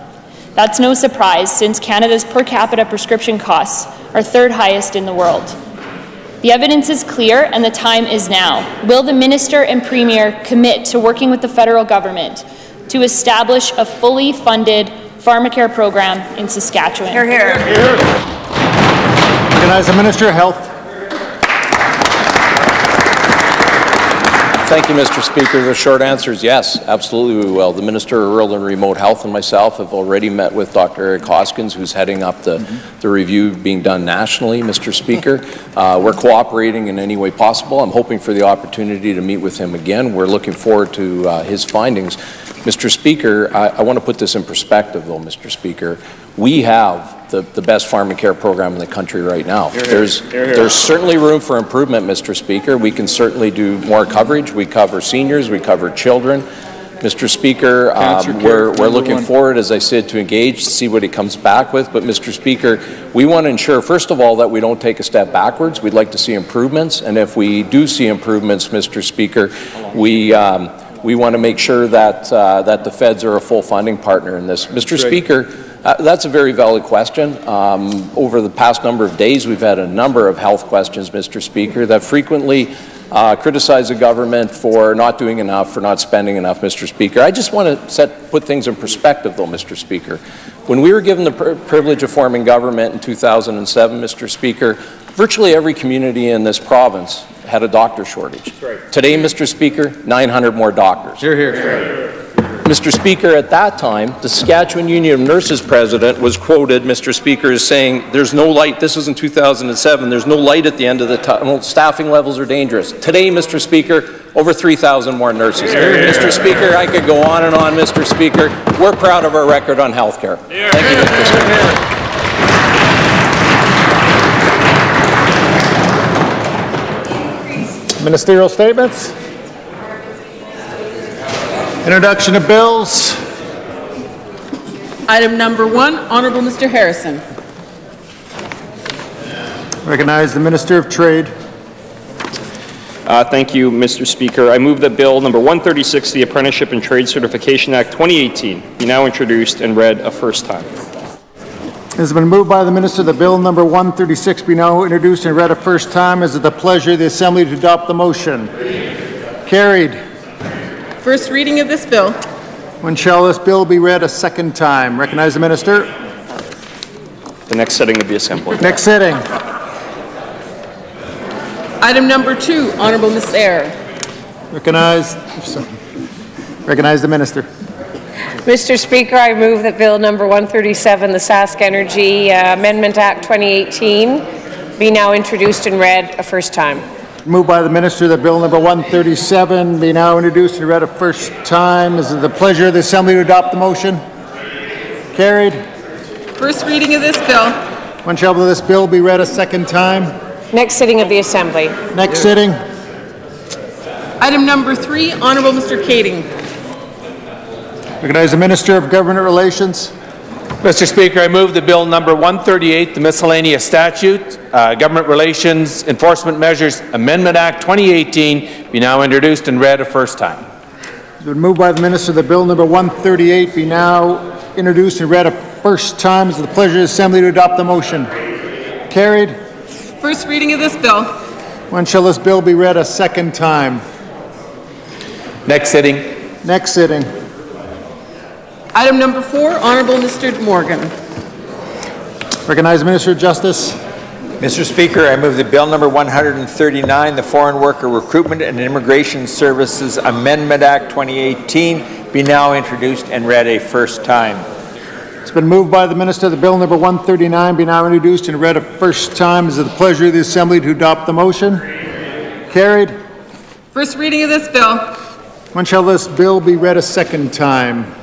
That's no surprise, since Canada's per capita prescription costs are 3rd highest in the world. The evidence is clear and the time is now. Will the Minister and Premier commit to working with the federal government to establish a fully funded pharmacare program in Saskatchewan? Hear, hear. Recognize the Minister of Health. Thank you, Mr. Speaker. The short answer is yes, absolutely we will. The Minister of Rural and Remote Health and myself have already met with Dr. Eric Hoskins, who's heading up the review being done nationally, Mr. Speaker. We're cooperating in any way possible. I'm hoping for the opportunity to meet with him again. We're looking forward to his findings. Mr. Speaker, I want to put this in perspective, though, Mr. Speaker. We have the best pharmacare program in the country right now. There's certainly room for improvement, Mr. Speaker. We can certainly do more coverage. We cover seniors, we cover children. Mr. Speaker, we're looking forward, as I said, to engage, to see what he comes back with. But, Mr. Speaker, we want to ensure, first of all, that we don't take a step backwards. We'd like to see improvements. And if we do see improvements, Mr. Speaker, we want to make sure that, that the feds are a full funding partner in this. Mr. Speaker, that's a very valid question. Over the past number of days, we've had a number of health questions, Mr. Speaker, that frequently criticize the government for not doing enough, for not spending enough, Mr. Speaker. I just want to put things in perspective, though, Mr. Speaker. When we were given the privilege of forming government in 2007, Mr. Speaker, virtually every community in this province had a doctor shortage. Today, Mr. Speaker, 900 more doctors. Hear, hear. Mr. Speaker, at that time, the Saskatchewan Union of Nurses president was quoted, Mr. Speaker, as saying, there's no light, this was in 2007, there's no light at the end of the tunnel, staffing levels are dangerous. Today, Mr. Speaker, over 3,000 more nurses. Mr. Speaker, I could go on and on, Mr. Speaker. We're proud of our record on health care. Thank you, Mr. Speaker. Ministerial statements. Introduction of bills. Item number 1, Honourable Mr. Harrison. Recognize the Minister of Trade. Thank you, Mr. Speaker. I move that Bill number 136, the Apprenticeship and Trade Certification Act 2018, be now introduced and read a first time. It has been moved by the Minister that Bill number 136 be now introduced and read a first time. Is it the pleasure of the Assembly to adopt the motion? Carried. First reading of this bill. When shall this bill be read a second time? Recognize the Minister. The next sitting of the Assembly. Next sitting. Item number 2, Honourable Ms. Eyre. Recognize the Minister. Mr. Speaker, I move that Bill number 137, the Sask Energy Amendment Act 2018, be now introduced and read a first time. Moved by the Minister that Bill number 137 be now introduced and read a first time. Is it the pleasure of the Assembly to adopt the motion? Carried. First reading of this bill. When shall this bill be read a second time? Next sitting of the Assembly. Next sitting. Item number 3, Honourable Mr. Kading. Recognize the Minister of Government Relations. Mr. Speaker, I move that Bill number 138, the Miscellaneous Statute, Government Relations Enforcement Measures Amendment Act 2018, be now introduced and read a first time. It's been moved by the Minister that Bill number 138 be now introduced and read a first time. Is it the pleasure of the Assembly to adopt the motion? Carried. First reading of this bill. When shall this bill be read a second time? Next sitting. Next sitting. Item number 4, Honourable Mr. Morgan. Recognize the Minister of Justice. Mr. Speaker, I move that Bill number 139, the Foreign Worker Recruitment and Immigration Services Amendment Act 2018, be now introduced and read a first time. It's been moved by the Minister that Bill number 139 be now introduced and read a first time. Is it the pleasure of the Assembly to adopt the motion? Carried. First reading of this bill. When shall this bill be read a second time?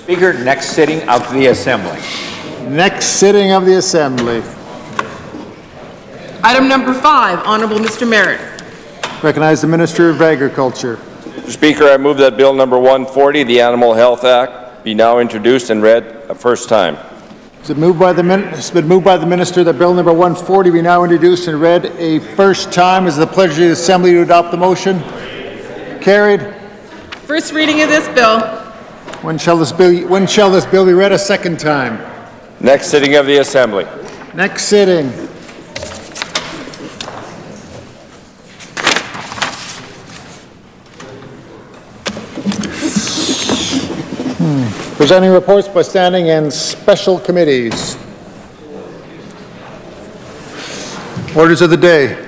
Speaker, next sitting of the Assembly. Next sitting of the Assembly. Item number 5, Honourable Mr. Merritt. Recognize the Minister of Agriculture. Mr. Speaker, I move that Bill number 140, the Animal Health Act, be now introduced and read a first time. It's been moved by the Minister that Bill number 140 be now introduced and read a first time. Is it the pleasure of the Assembly to adopt the motion? Carried. First reading of this bill. When shall this bill be read a second time? Next sitting of the Assembly. Next sitting. Presenting reports by standing and special committees. Orders of the day.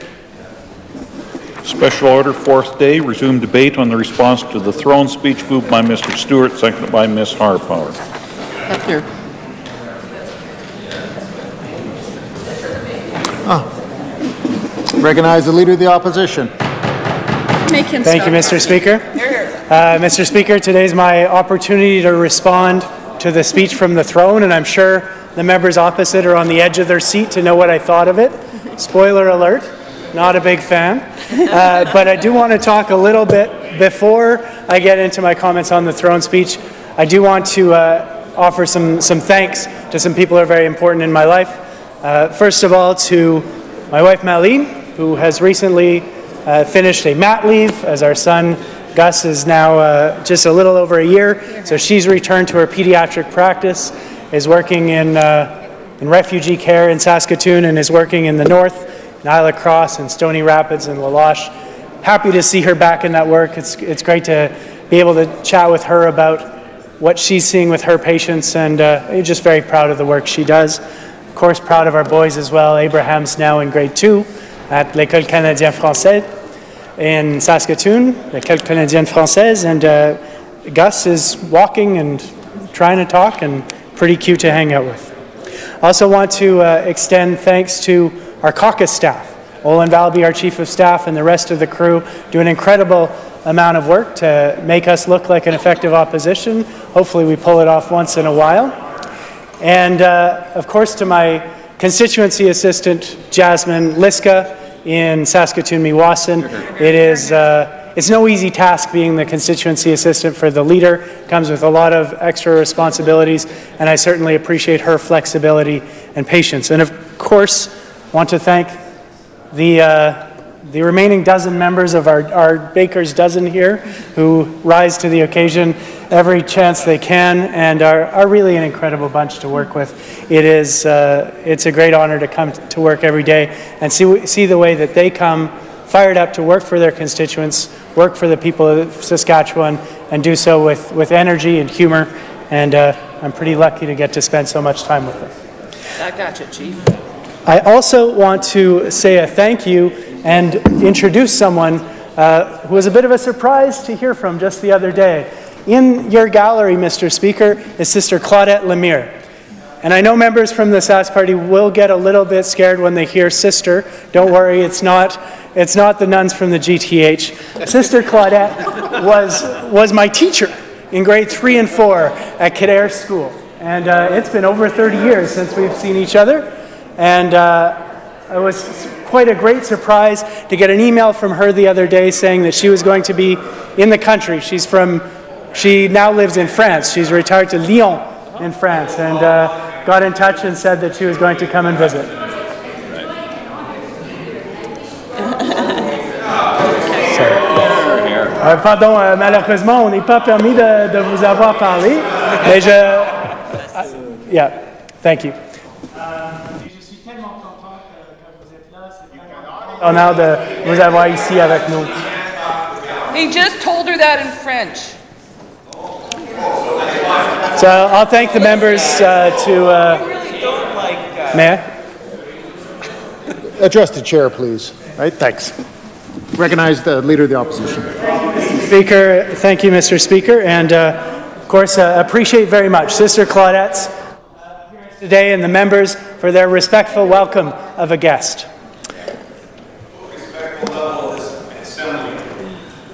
Special order, fourth day, resume debate on the response to the throne speech, moved by Mr. Stewart, seconded by Ms. Harpower. Hefner. Recognize the Leader of the Opposition. Thank you, Mr. Speaker. Mr. Speaker, today's my opportunity to respond to the speech from the throne, and I'm sure the members opposite are on the edge of their seat to know what I thought of it. Spoiler alert, not a big fan. But I do want to talk a little bit, before I get into my comments on the throne speech, I do want to offer some thanks to some people who are very important in my life. First of all, to my wife, Marlene, who has recently finished a mat leave, as our son Gus is now just a little over a year, so she's returned to her pediatric practice, is working in refugee care in Saskatoon, and is working in the north, in Isle of Cross and Stony Rapids and La Loche. Happy to see her back in that work. It's great to be able to chat with her about what she's seeing with her patients, and just very proud of the work she does. Of course, proud of our boys as well. Abraham's now in grade 2 at l'École Canadienne Française in Saskatoon, l'École Canadienne Française, and Gus is walking and trying to talk and pretty cute to hang out with. Also want to extend thanks to our caucus staff. Olin Valby, our Chief of Staff, and the rest of the crew do an incredible amount of work to make us look like an effective opposition. Hopefully we pull it off once in a while. And of course to my constituency assistant, Jasmine Liska, in Saskatoon-Meewasin. It's no easy task being the constituency assistant for the leader. It comes with a lot of extra responsibilities, and I certainly appreciate her flexibility and patience. And of course, want to thank the remaining dozen members of our baker's dozen here who rise to the occasion every chance they can and are really an incredible bunch to work with. It's a great honor to come to work every day and see the way that they come fired up to work for their constituents, work for the people of Saskatchewan, and do so with energy and humor. And I'm pretty lucky to get to spend so much time with them. I got you, Chief. I also want to say a thank you and introduce someone who was a bit of a surprise to hear from just the other day. In your gallery, Mr. Speaker, is Sister Claudette Lemire. And I know members from the Sask Party will get a little bit scared when they hear sister. Don't worry, it's not the nuns from the GTH. Sister Claudette was my teacher in grade 3 and 4 at Kildare School. And it's been over 30 years since we've seen each other. And it was quite a great surprise to get an email from her the other day saying that she was going to be in the country. She now lives in France. She's retired to Lyon in France, and got in touch and said that she was going to come and visit. Pardon, malheureusement, on n'est pas permis de vous avoir parlé, mais yeah, thank you. Honneur de vous avoir ici avec nous. He just told her that in French. So I'll thank the members Mayor? Address the chair, please. Right, thanks. Recognize the Leader of the Opposition. Speaker, thank you, Mr. Speaker, and of course appreciate very much Sister Claudette's appearance today and the members for their respectful welcome of a guest.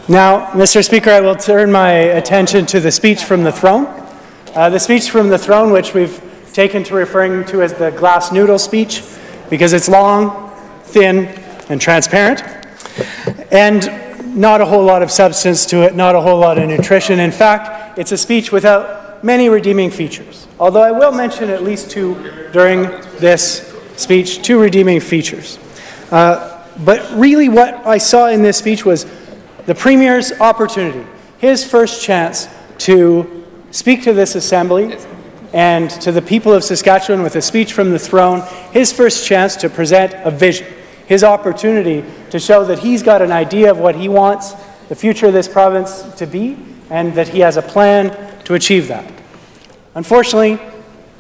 Now, Mr. Speaker, I will turn my attention to the speech from the throne. The speech from the throne, which we've taken to referring to as the glass noodle speech, because it's long, thin, and transparent, and not a whole lot of substance to it, not a whole lot of nutrition. In fact, it's a speech without many redeeming features, although I will mention at least two during this speech, two redeeming features. But really what I saw in this speech was the Premier's opportunity, his first chance to speak to this Assembly and to the people of Saskatchewan with a speech from the throne, his first chance to present a vision, his opportunity to show that he's got an idea of what he wants the future of this province to be, and that he has a plan to achieve that. Unfortunately,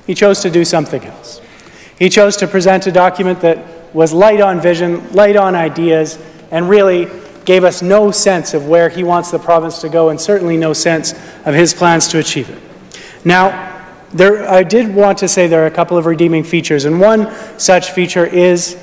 he chose to do something else. He chose to present a document that was light on vision, light on ideas, and really gave us no sense of where he wants the province to go, and certainly no sense of his plans to achieve it. Now, I did want to say there are a couple of redeeming features, and one such feature is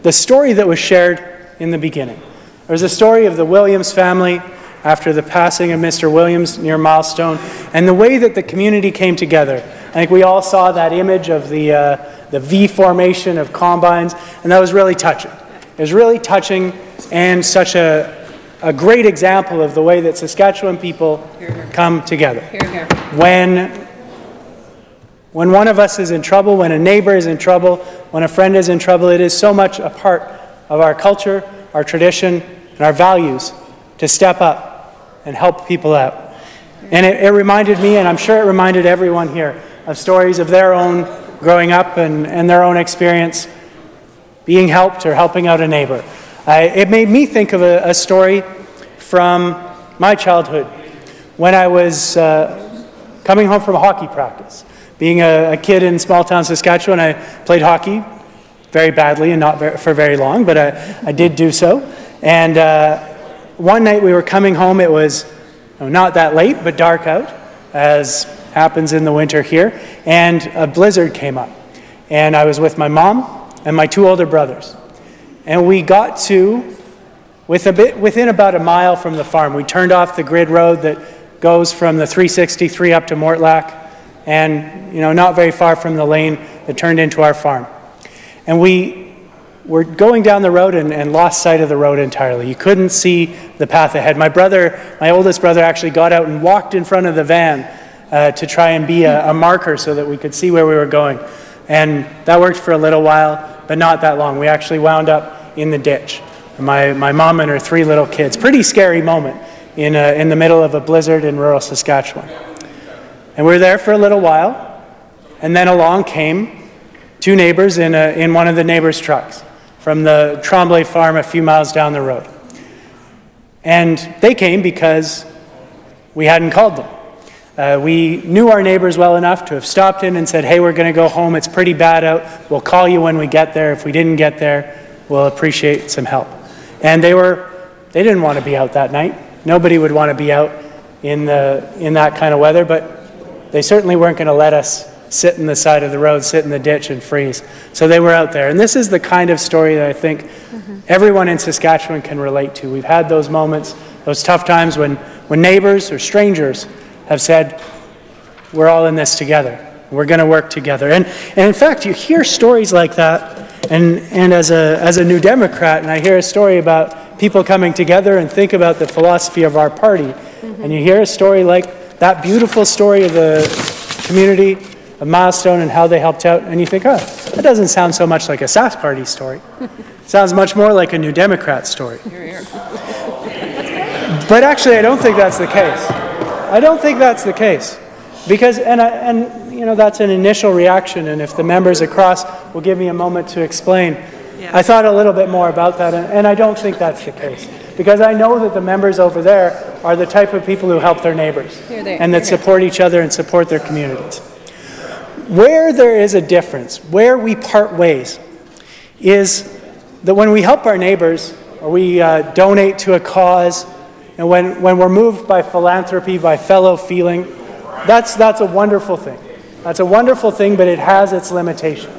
the story that was shared in the beginning. There's a story of the Williams family after the passing of Mr. Williams near Milestone, and the way that the community came together. I think we all saw that image of the V formation of combines, and that was really touching. It was really touching and such a great example of the way that Saskatchewan people come together. When one of us is in trouble, when a neighbor is in trouble, when a friend is in trouble, it is so much a part of our culture, our tradition, and our values to step up and help people out. And it reminded me, and I'm sure it reminded everyone here, of stories of their own growing up and their own experience being helped or helping out a neighbor. It made me think of a story from my childhood when I was coming home from a hockey practice. Being a kid in small-town Saskatchewan, I played hockey very badly and not for very long, but I did do so. And one night we were coming home. It was not that late, but dark out, as happens in the winter here, and a blizzard came up. And I was with my mom and my two older brothers. And we got to, within about a mile from the farm, we turned off the grid road that goes from the 363 up to Mortlack, and not very far from the lane that turned into our farm. And we were going down the road and lost sight of the road entirely. You couldn't see the path ahead. My oldest brother actually got out and walked in front of the van to try and be a marker so that we could see where we were going. And that worked for a little while, but not that long. We actually wound up in the ditch. My mom and her 3 little kids. Pretty scary moment in the middle of a blizzard in rural Saskatchewan. And we were there for a little while, and then along came 2 neighbors in one of the neighbors' trucks from the Tremblay farm a few miles down the road. And they came because we hadn't called them. We knew our neighbors well enough to have stopped in and said, hey, we're going to go home. It's pretty bad out. We'll call you when we get there. If we didn't get there, we'll appreciate some help. And they didn't want to be out that night. Nobody would want to be out in that kind of weather, but they certainly weren't going to let us sit in the side of the road, sit in the ditch and freeze. So they were out there. And this is the kind of story that I think everyone in Saskatchewan can relate to. We've had those moments, those tough times when neighbors or strangers have said, we're all in this together. We're going to work together. And in fact, you hear stories like that. And as a New Democrat, and I hear a story about people coming together and think about the philosophy of our party, and you hear a story like that beautiful story of the community of Milestone and how they helped out, and you think, oh, that doesn't sound so much like a Sask Party story. It sounds much more like a New Democrat story. But actually, I don't think that's the case. I don't think that's the case. Because, and you know, that's an initial reaction, and if the members across will give me a moment to explain, I thought a little bit more about that, and I don't think that's the case. Because I know that the members over there are the type of people who help their neighbors and that support each other and support their communities. Where there is a difference, where we part ways, is that when we help our neighbors or we donate to a cause, and when we're moved by philanthropy, by fellow feeling, that's a wonderful thing. That's a wonderful thing, but it has its limitations.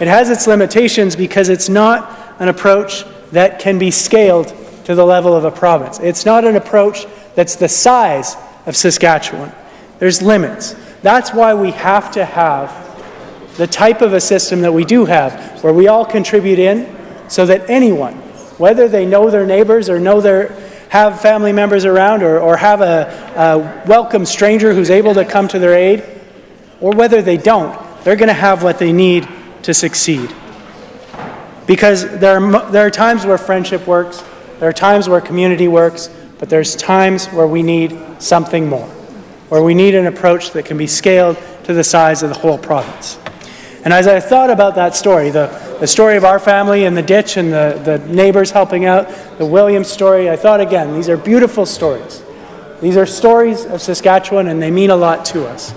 It has its limitations because it's not an approach that can be scaled to the level of a province. It's not an approach that's the size of Saskatchewan. There's limits. That's why we have to have the type of a system that we do have, where we all contribute in so that anyone, whether they know their neighbors or have family members around or have a welcome stranger who's able to come to their aid, or whether they don't, they're going to have what they need to succeed. Because there are times where friendship works, there are times where community works, but there's times where we need something more, where we need an approach that can be scaled to the size of the whole province. And as I thought about that story, the story of our family in the ditch and the neighbors helping out, the Williams story, I thought again, these are beautiful stories. These are stories of Saskatchewan and they mean a lot to us.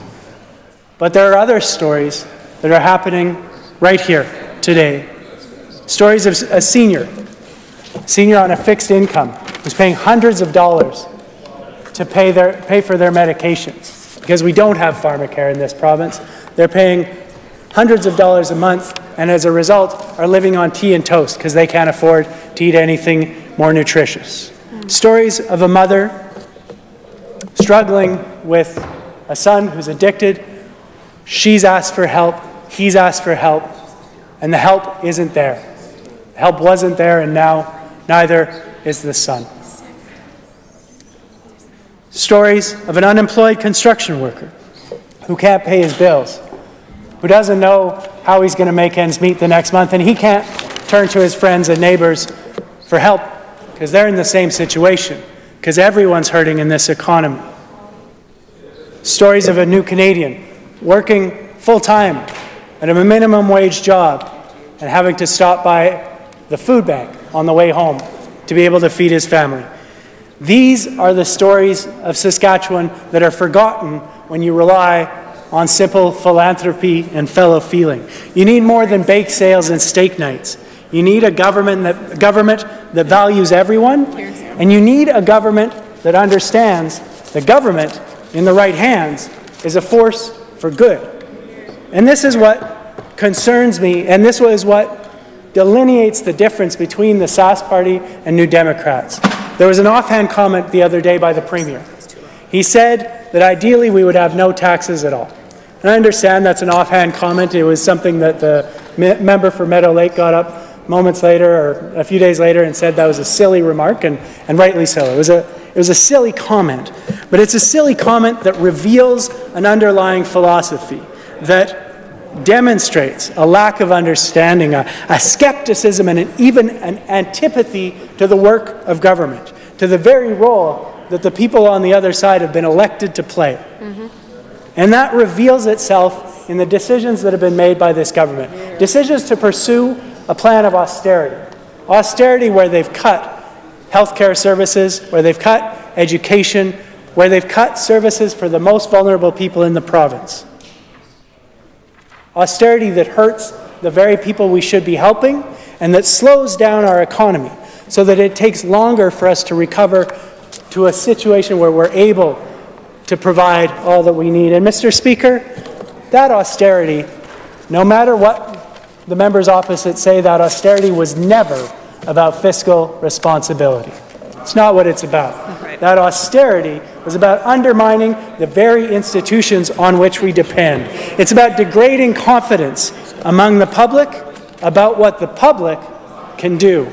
But there are other stories that are happening right here today. Stories of a senior on a fixed income who's paying hundreds of dollars to pay for their medications because we don't have pharmacare in this province. They're paying hundreds of dollars a month, and as a result are living on tea and toast because they can't afford to eat anything more nutritious. Stories of a mother struggling with a son who's addicted. She's asked for help, he's asked for help, and the help isn't there. The help wasn't there, and now neither is the son. Stories of an unemployed construction worker who can't pay his bills, who doesn't know how he's going to make ends meet the next month, and he can't turn to his friends and neighbors for help because they're in the same situation, because everyone's hurting in this economy. Stories of a new Canadian working full-time at a minimum wage job and having to stop by the food bank on the way home to be able to feed his family. These are the stories of Saskatchewan that are forgotten when you rely on simple philanthropy and fellow feeling. You need more than bake sales and steak nights. You need a government that values everyone, and you need a government that understands the government in the right hands is a force for good. And this is what concerns me, and this is what delineates the difference between the Sask Party and New Democrats. There was an offhand comment the other day by the Premier. He said that ideally we would have no taxes at all. And I understand that's an offhand comment. It was something that the member for Meadow Lake got up moments later or a few days later and said that was a silly remark, and rightly so. It was a silly comment. But it's a silly comment that reveals an underlying philosophy that demonstrates a lack of understanding, a skepticism, and even an antipathy to the work of government, to the very role that the people on the other side have been elected to play. Mm-hmm. And that reveals itself in the decisions that have been made by this government. Decisions to pursue a plan of austerity. Austerity where they've cut healthcare services, where they've cut education, where they've cut services for the most vulnerable people in the province. Austerity that hurts the very people we should be helping and that slows down our economy so that it takes longer for us to recover to a situation where we're able to provide all that we need. And Mr. Speaker, that austerity, no matter what the members opposite say, that austerity was never about fiscal responsibility. It's not what it's about. Right. That austerity was about undermining the very institutions on which we depend. It's about degrading confidence among the public about what the public can do.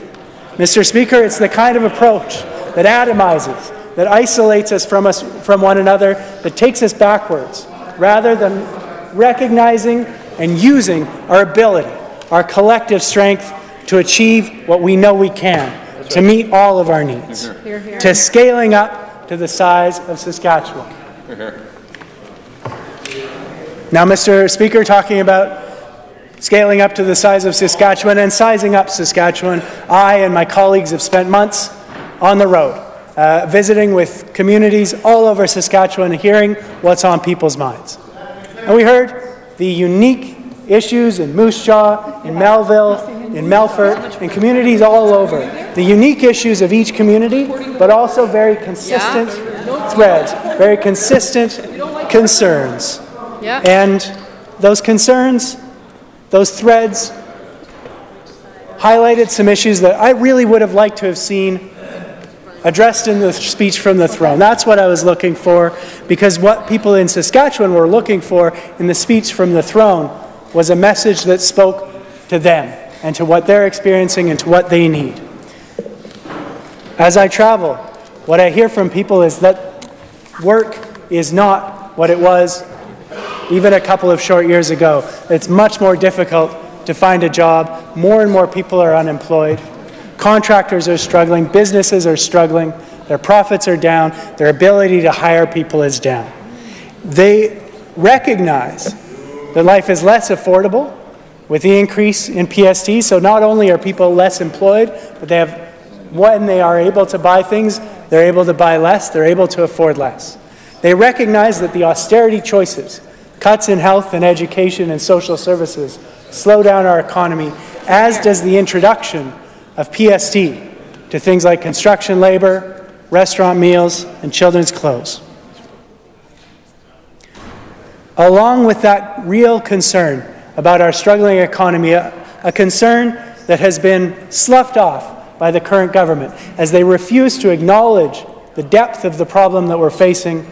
Mr. Speaker, it's the kind of approach that atomizes, that isolates us from one another, that takes us backwards, rather than recognizing and using our ability, our collective strength to achieve what we know we can, to meet all of our needs, to scaling up to the size of Saskatchewan. Now, Mr. Speaker, talking about scaling up to the size of Saskatchewan and sizing up Saskatchewan, I and my colleagues have spent months on the road, visiting with communities all over Saskatchewan and hearing what's on people's minds. And we heard the unique issues in Moose Jaw, in Melville, in Melfort, and communities all over. The unique issues of each community, but also very consistent threads, very consistent concerns. And those concerns, those threads, highlighted some issues that I really would have liked to have seen addressed in the speech from the throne. That's what I was looking for, because what people in Saskatchewan were looking for in the speech from the throne was a message that spoke to them and to what they're experiencing and to what they need. As I travel, what I hear from people is that work is not what it was even a couple of short years ago. It's much more difficult to find a job. More and more people are unemployed. Contractors are struggling. Businesses are struggling. Their profits are down. Their ability to hire people is down. They recognize that life is less affordable with the increase in PST. So not only are people less employed, but they have, when they are able to buy things, they're able to buy less. They're able to afford less. They recognize that the austerity choices Cuts in health and education and social services slow down our economy, as does the introduction of PST to things like construction labor, restaurant meals, and children's clothes. Along with that real concern about our struggling economy, a concern that has been sloughed off by the current government as they refuse to acknowledge the depth of the problem that we're facing,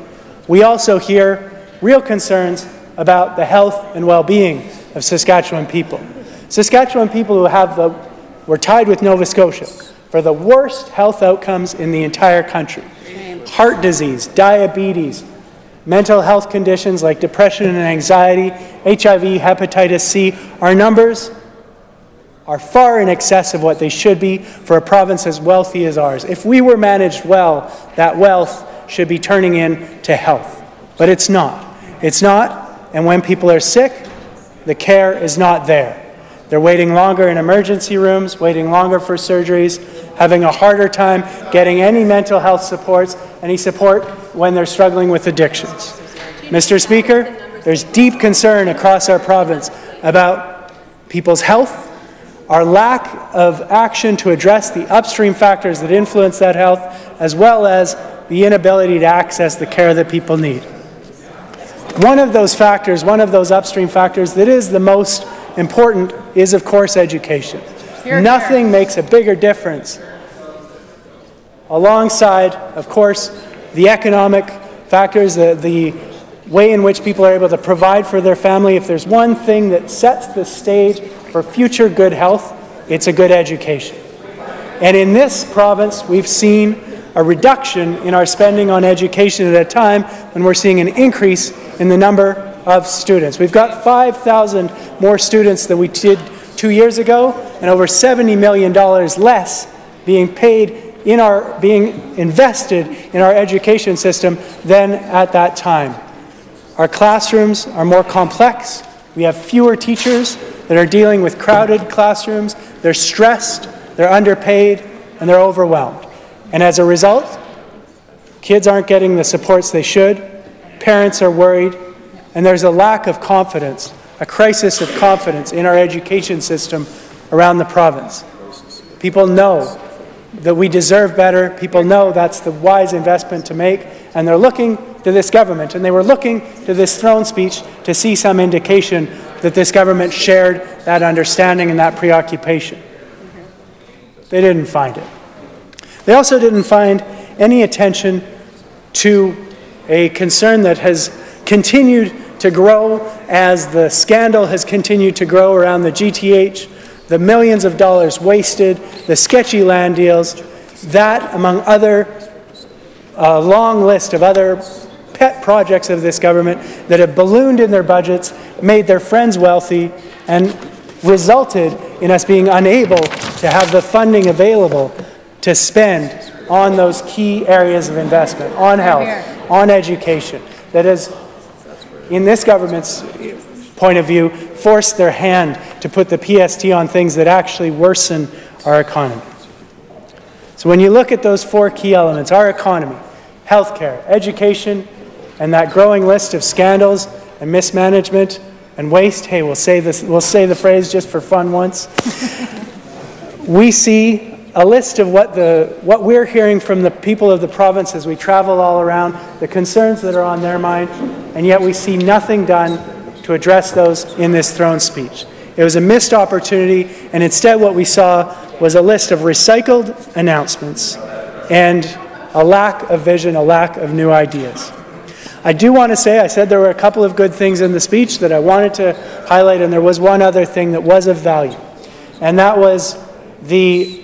we also hear real concerns about the health and well-being of Saskatchewan people. Saskatchewan people who were tied with Nova Scotia for the worst health outcomes in the entire country. Heart disease, diabetes, mental health conditions like depression and anxiety, HIV, hepatitis C. Our numbers are far in excess of what they should be for a province as wealthy as ours. If we were managed well, that wealth should be turning into health. But it's not. It's not, and when people are sick, the care is not there. They're waiting longer in emergency rooms, waiting longer for surgeries, having a harder time getting any mental health supports, any support when they're struggling with addictions. Mr. Speaker, there's deep concern across our province about people's health, our lack of action to address the upstream factors that influence that health, as well as the inability to access the care that people need. One of those factors, one of those upstream factors that is the most important is, of course, education. Nothing makes a bigger difference alongside, of course, the economic factors, the way in which people are able to provide for their family. If there's one thing that sets the stage for future good health, it's a good education. And in this province, we've seen a reduction in our spending on education at a time when we're seeing an increase in the number of students. We've got 5,000 more students than we did 2 years ago, and over $70 million less being invested in our education system than at that time. Our classrooms are more complex. We have fewer teachers that are dealing with crowded classrooms. They're stressed, they're underpaid, and they're overwhelmed. And as a result, kids aren't getting the supports they should, parents are worried, and there's a lack of confidence, a crisis of confidence in our education system around the province. People know that we deserve better, people know that's the wise investment to make, and they're looking to this government, and they were looking to this throne speech to see some indication that this government shared that understanding and that preoccupation. They didn't find it. They also didn't find any attention to a concern that has continued to grow as the scandal has continued to grow around the GTH, the millions of dollars wasted, the sketchy land deals, that among other, a long list of other pet projects of this government that have ballooned in their budgets, made their friends wealthy, and resulted in us being unable to have the funding available to spend on those key areas of investment, on health, on education, that has, in this government's point of view, forced their hand to put the PST on things that actually worsen our economy. So when you look at those four key elements, our economy, healthcare, education, and that growing list of scandals and mismanagement and waste, hey, we'll say the phrase just for fun once, we see a list of what we're hearing from the people of the province as we travel all around, the concerns that are on their mind, and yet we see nothing done to address those in this throne speech. It was a missed opportunity, and instead what we saw was a list of recycled announcements and a lack of vision, a lack of new ideas. I do want to say, I said there were a couple of good things in the speech that I wanted to highlight, and there was one other thing that was of value, and that was the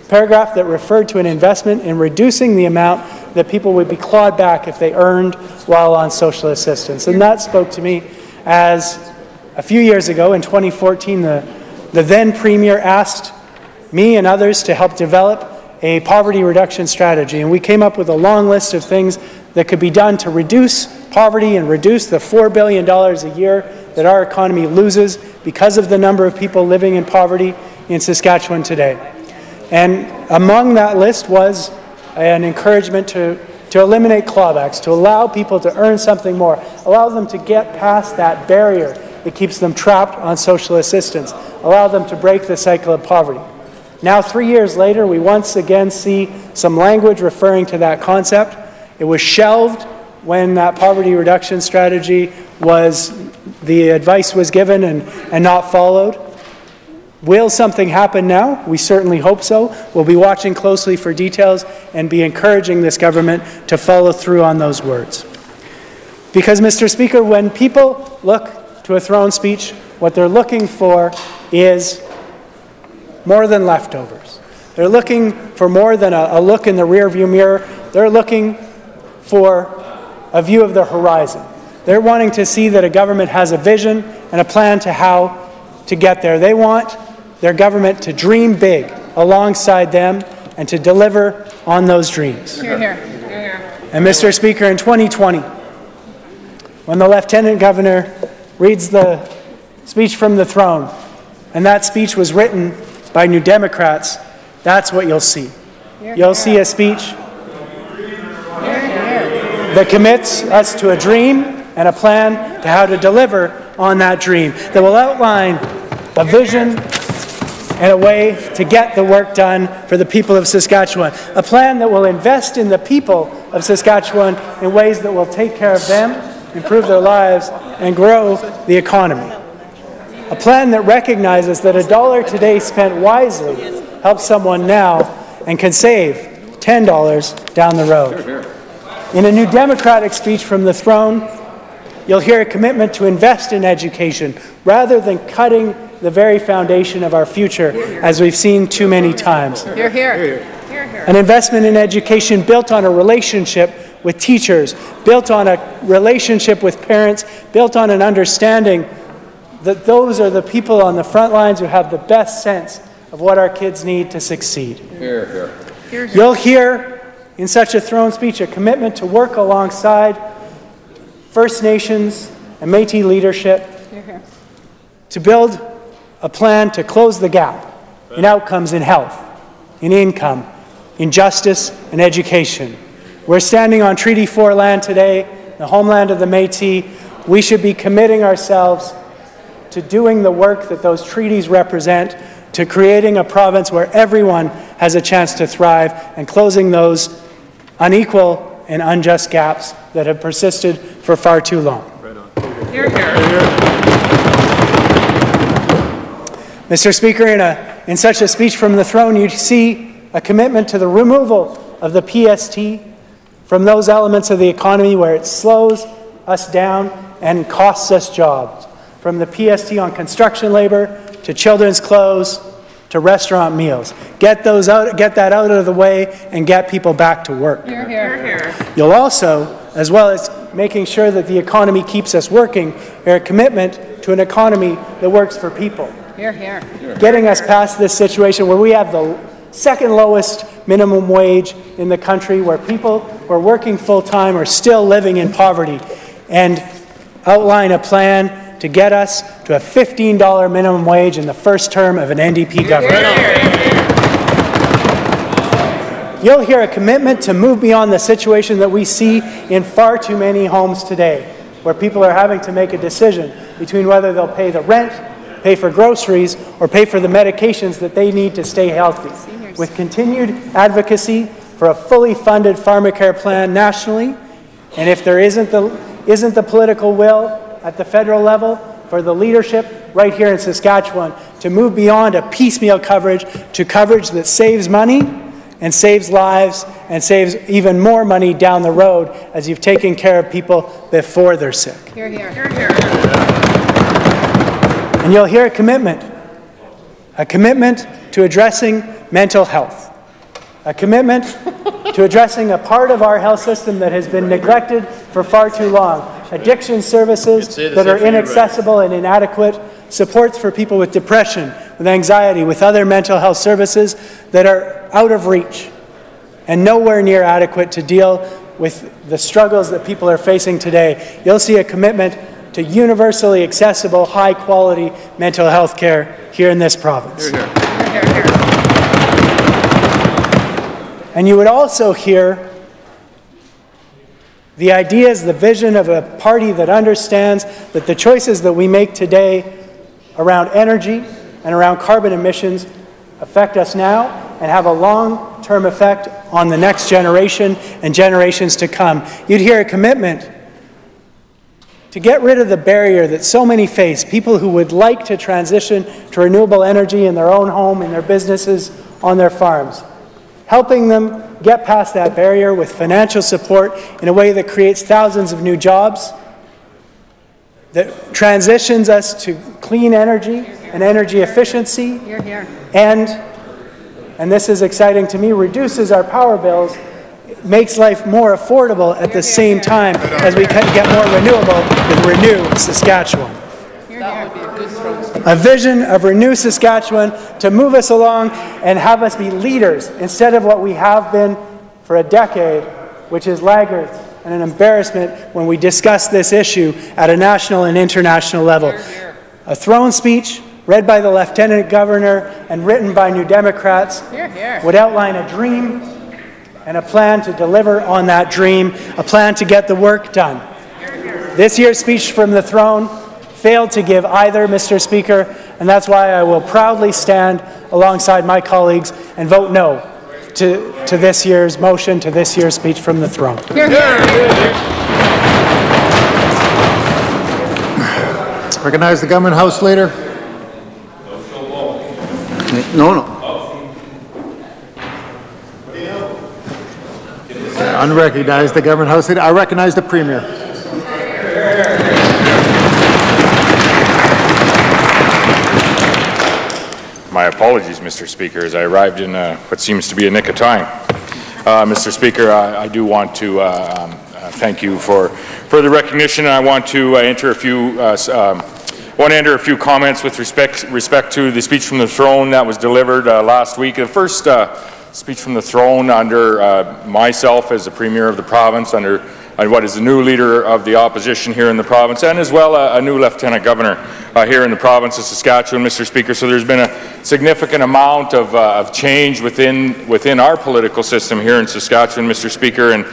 paragraph that referred to an investment in reducing the amount that people would be clawed back if they earned while on social assistance. And that spoke to me as a few years ago, in 2014, the then Premier asked me and others to help develop a poverty reduction strategy. And we came up with a long list of things that could be done to reduce poverty and reduce the $4 billion a year that our economy loses because of the number of people living in poverty in Saskatchewan today. And among that list was an encouragement to to eliminate clawbacks, to allow people to earn something more, allow them to get past that barrier that keeps them trapped on social assistance, allow them to break the cycle of poverty. Now, 3 years later, we once again see some language referring to that concept. It was shelved when that poverty reduction strategy the advice was given and not followed. Will something happen now? We certainly hope so. We'll be watching closely for details and be encouraging this government to follow through on those words. Because, Mr. Speaker, when people look to a throne speech, what they're looking for is more than leftovers. They're looking for more than a look in the rearview mirror. They're looking for a view of the horizon. They're wanting to see that a government has a vision and a plan to how to get there. They want their government to dream big alongside them and to deliver on those dreams. Hear, hear. Hear, hear. And Mr. Speaker, in 2020, when the Lieutenant Governor reads the speech from the throne, and that speech was written by New Democrats, that's what you'll see. You'll see a speech that commits us to a dream and a plan to how to deliver on that dream, that will outline a vision and a way to get the work done for the people of Saskatchewan. A plan that will invest in the people of Saskatchewan in ways that will take care of them, improve their lives, and grow the economy. A plan that recognizes that $1 today spent wisely helps someone now and can save $10 down the road. In a New Democratic speech from the throne, you'll hear a commitment to invest in education rather than cutting the very foundation of our future, as we've seen too many times. Hear, hear. An investment in education built on a relationship with teachers, built on a relationship with parents, built on an understanding that those are the people on the front lines who have the best sense of what our kids need to succeed. Hear, hear. You'll hear in such a throne speech a commitment to work alongside First Nations and Métis leadership to build a plan to close the gap in outcomes in health, in income, in justice and education. We're standing on Treaty 4 land today, the homeland of the Métis. We should be committing ourselves to doing the work that those treaties represent, to creating a province where everyone has a chance to thrive and closing those unequal and unjust gaps that have persisted for far too long. Hear, hear. Mr. Speaker, in such a speech from the throne, you see a commitment to the removal of the PST from those elements of the economy where it slows us down and costs us jobs. From the PST on construction labor to children's clothes to restaurant meals. Get that out of the way and get people back to work. Hear, hear. Hear, hear. You'll also, as well as making sure that the economy keeps us working, hear a commitment to an economy that works for people. Hear, hear. Getting us past this situation where we have the second lowest minimum wage in the country, where people who are working full-time are still living in poverty, and outline a plan to get us to a $15 minimum wage in the first term of an NDP government. You'll hear a commitment to move beyond the situation that we see in far too many homes today, where people are having to make a decision between whether they'll pay the rent, pay for groceries, or pay for the medications that they need to stay healthy. With continued advocacy for a fully funded pharmacare plan nationally, and if there isn't the political will at the federal level, for the leadership right here in Saskatchewan to move beyond a piecemeal coverage to coverage that saves money and saves lives and saves even more money down the road as you've taken care of people before they're sick. Hear, hear. Hear, hear. And you'll hear a commitment to addressing mental health, a commitment to addressing a part of our health system that has been neglected for far too long. Addiction services that are inaccessible and inadequate, supports for people with depression, with anxiety, with other mental health services that are out of reach and nowhere near adequate to deal with the struggles that people are facing today. You'll see a commitment to universally accessible, high-quality mental health care here in this province. Hear, hear. And you would also hear The ideas, the vision of a party that understands that the choices that we make today around energy and around carbon emissions affect us now and have a long-term effect on the next generation and generations to come. You'd hear a commitment to get rid of the barrier that so many face, people who would like to transition to renewable energy in their own home, in their businesses, on their farms. Helping them get past that barrier with financial support in a way that creates thousands of new jobs, that transitions us to clean energy and energy efficiency, and this is exciting to me, reduces our power bills, makes life more affordable at the same time as we can get more renewable with Renew Saskatchewan. A vision of Renew Saskatchewan to move us along and have us be leaders instead of what we have been for a decade, which is laggards and an embarrassment when we discuss this issue at a national and international level. A throne speech read by the Lieutenant Governor and written by New Democrats would outline a dream and a plan to deliver on that dream, a plan to get the work done. This year's speech from the throne failed to give either, Mr. Speaker, and that's why I will proudly stand alongside my colleagues and vote no to this year's motion, to this year's speech from the throne. Recognize the Government House Leader. No. Unrecognized the Government House Leader. I recognize the Premier. My apologies, Mr. Speaker, as I arrived in what seems to be a nick of time. Mr. Speaker, I do want to thank you for the recognition. I want to enter a few comments with respect to the speech from the throne that was delivered last week. The first speech from the throne under myself as the Premier of the province, under what is the new Leader of the Opposition here in the province, and as well a new Lieutenant Governor here in the province of Saskatchewan, Mr. Speaker. So there's been a significant amount of change within our political system here in Saskatchewan, Mr. Speaker, and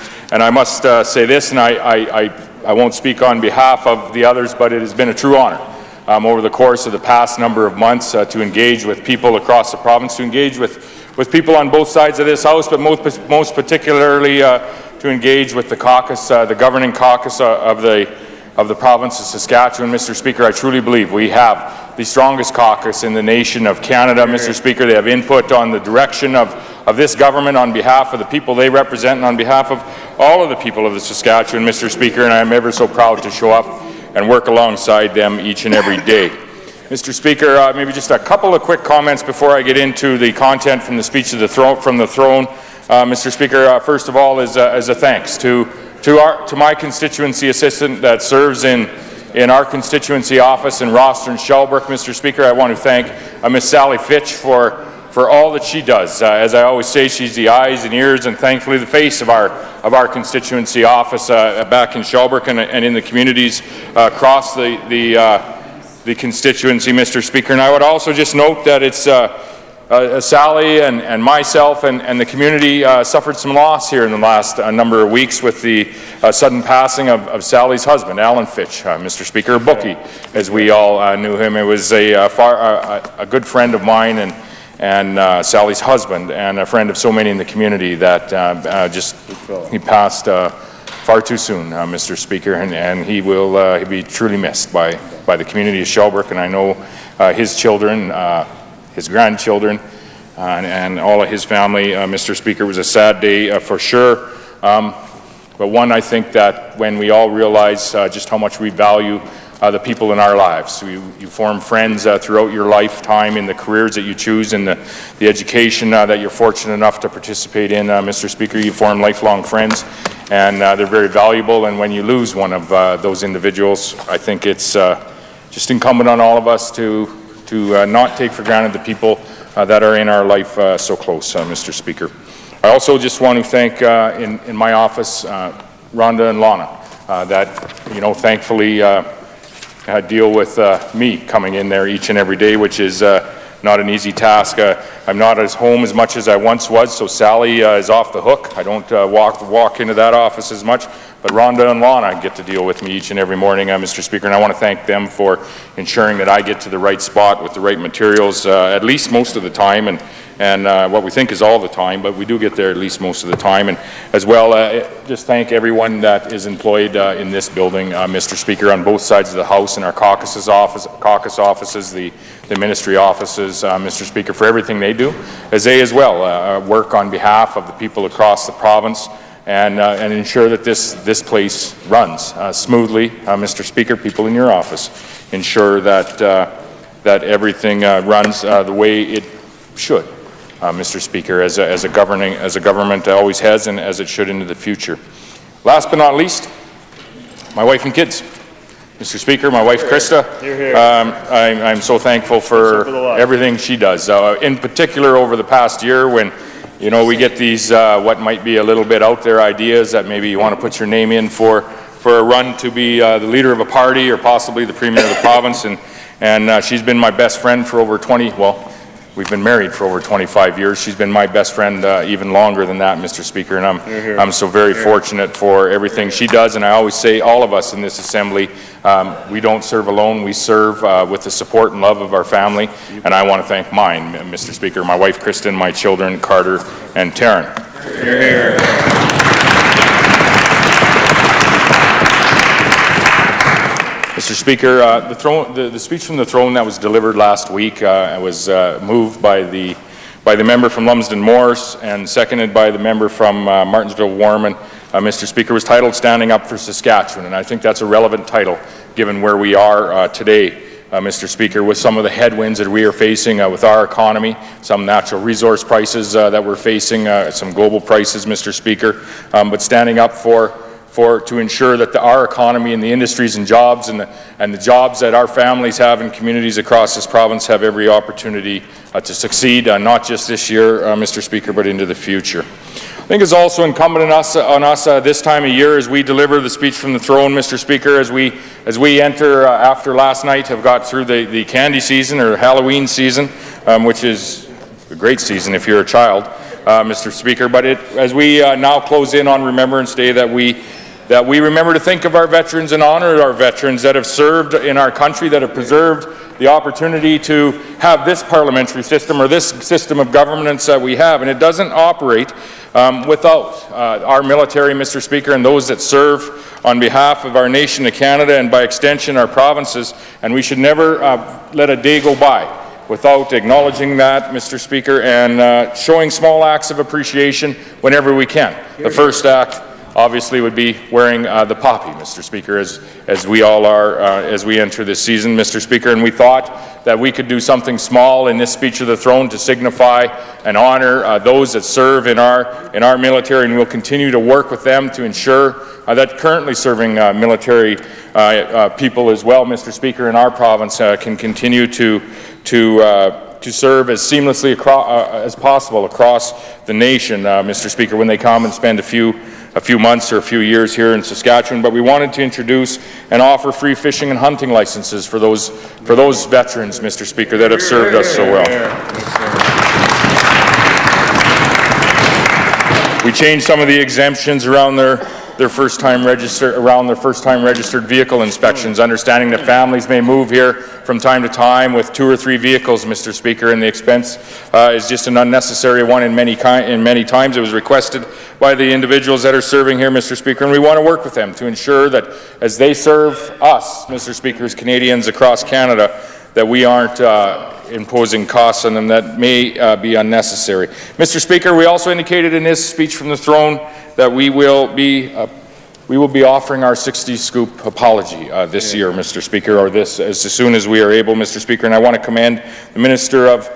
I must say this, and I won't speak on behalf of the others, but it has been a true honor over the course of the past number of months to engage with people across the province, to engage with people on both sides of this House, but most particularly to engage with the caucus, the governing caucus of the province of Saskatchewan. Mr. Speaker, I truly believe we have the strongest caucus in the nation of Canada, Mr. Speaker. They have input on the direction of this government on behalf of the people they represent and on behalf of all of the people of the Saskatchewan, Mr. Speaker, and I am ever so proud to show up and work alongside them each and every day. Mr. Speaker, maybe just a couple of quick comments before I get into the content from the speech from the throne. Mr. Speaker, first of all, is a thanks to my constituency assistant that serves in our constituency office in Rosthern and Shellbrook. Mr. Speaker, I want to thank Miss Sally Fitch for all that she does. As I always say, she's the eyes and ears and thankfully the face of our constituency office back in Shellbrook and in the communities across the constituency, Mr. Speaker. And I would also just note that it's Sally and myself and the community suffered some loss here in the last number of weeks with the sudden passing of Sally's husband, Alan Fitch, Mr. Speaker, a bookie, as we all knew him. It was a good friend of mine and Sally's husband and a friend of so many in the community that he passed far too soon, Mr. Speaker, and he'll be truly missed by the community of Shellbrook, and I know his children, his grandchildren, and all of his family. Mr. Speaker, it was a sad day for sure, but one I think that when we all realize just how much we value the people in our lives. You form friends throughout your lifetime in the careers that you choose and the education that you're fortunate enough to participate in, Mr. Speaker. You form lifelong friends, and they're very valuable, and when you lose one of those individuals, I think it's just incumbent on all of us to not take for granted the people that are in our life so close, Mr. Speaker. I also just want to thank in my office Rhonda and Lana that, thankfully deal with me coming in there each and every day, which is not an easy task. I'm not at home as much as I once was, so Sally is off the hook. I don't walk into that office as much, Rhonda and Lana get to deal with me each and every morning, Mr. Speaker, and I want to thank them for ensuring that I get to the right spot with the right materials at least most of the time, and what we think is all the time, but we do get there at least most of the time. And as well, just thank everyone that is employed in this building, Mr. Speaker, on both sides of the House, in our caucus offices, the ministry offices, Mr. Speaker, for everything they do, as they as well work on behalf of the people across the province and ensure that this place runs smoothly. Mr. Speaker, people in your office ensure that that everything runs the way it should. Mr. Speaker, as a government always has, and as it should into the future. Last but not least, my wife and kids. Mr. Speaker, my wife Krista, I'm so thankful for everything she does. In particular, over the past year, when we get these what might be a little bit out there ideas that maybe you want to put your name in for a run to be the leader of a party or possibly the Premier of the province, and she's been my best friend for over 20. Well, we've been married for over 25 years. She's been my best friend even longer than that, Mr. Speaker, and I'm so very fortunate for everything she does. And I always say, all of us in this Assembly, we don't serve alone. We serve with the support and love of our family. And I want to thank mine, Mr. Speaker, my wife Kristen, my children Carter and Taryn. Mr. Speaker, the speech from the throne that was delivered last week was moved by the member from Lumsden Morris and seconded by the member from Martensville-Warman. Mr. Speaker, was titled "Standing Up for Saskatchewan," and I think that's a relevant title given where we are today, Mr. Speaker, with some of the headwinds that we are facing with our economy, some natural resource prices that we're facing, some global prices, Mr. Speaker, but standing up to ensure that our economy and the industries and jobs and the jobs that our families have in communities across this province have every opportunity to succeed, not just this year, Mr. Speaker, but into the future. I think it's also incumbent on us this time of year as we deliver the speech from the throne, Mr. Speaker, as we enter after last night, have got through the candy season or Halloween season, which is a great season if you're a child, Mr. Speaker. But as we now close in on Remembrance Day, that we remember to think of our veterans and honor our veterans that have served in our country, that have preserved the opportunity to have this parliamentary system or this system of governance that we have. And it doesn't operate without our military, Mr. Speaker, and those that serve on behalf of our nation of Canada and by extension our provinces. And we should never let a day go by without acknowledging that, Mr. Speaker, and showing small acts of appreciation whenever we can. The first act obviously would be wearing the poppy, Mr. Speaker, as we all are as we enter this season, Mr. Speaker. And we thought that we could do something small in this speech of the throne to signify and honor those that serve in our military, and we'll continue to work with them to ensure that currently serving military people as well, Mr. Speaker, in our province can continue to serve as seamlessly as possible across the nation, Mr. Speaker, when they come and spend a few months or a few years here in Saskatchewan. But we wanted to introduce and offer free fishing and hunting licenses for those veterans, Mr. Speaker, that have served us so well. We changed some of the exemptions around their first-time registered vehicle inspections, understanding that families may move here from time to time with 2 or 3 vehicles, Mr. Speaker, and the expense is just an unnecessary one in many times. It was requested by the individuals that are serving here, Mr. Speaker, and we want to work with them to ensure that as they serve us, Mr. Speaker, as Canadians across Canada, that we aren't imposing costs on them that may be unnecessary. Mr. Speaker, we also indicated in this speech from the throne that we will be offering our 60 scoop apology this year, Mr. Speaker, or as soon as we are able, Mr. Speaker. And I want to commend the Minister of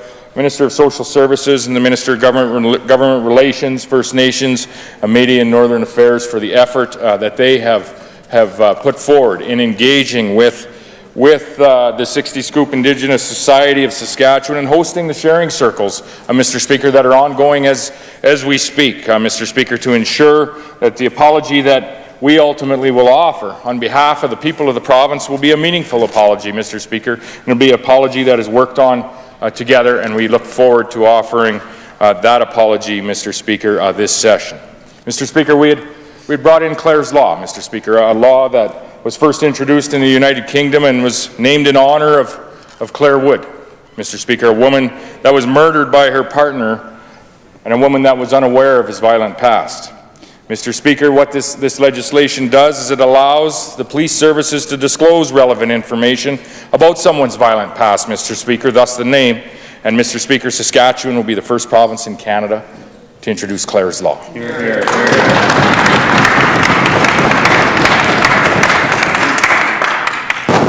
Social Services and the Minister of Government Relations, First Nations, Media and Northern Affairs for the effort that they have put forward in engaging with the 60 Scoop Indigenous Society of Saskatchewan and hosting the sharing circles, Mr. Speaker, that are ongoing as we speak, Mr. Speaker, to ensure that the apology that we ultimately will offer on behalf of the people of the province will be a meaningful apology, Mr. Speaker, and it will be an apology that is worked on together, and we look forward to offering that apology, Mr. Speaker, this session. Mr. Speaker, we brought in Clare's Law, Mr. Speaker, a law that was first introduced in the United Kingdom and was named in honour of Clare Wood, Mr. Speaker, a woman that was murdered by her partner and a woman that was unaware of his violent past. Mr. Speaker, what this legislation does is it allows the police services to disclose relevant information about someone's violent past, Mr. Speaker, thus the name. And Mr. Speaker, Saskatchewan will be the first province in Canada to introduce Clare's Law. Hear, hear, hear.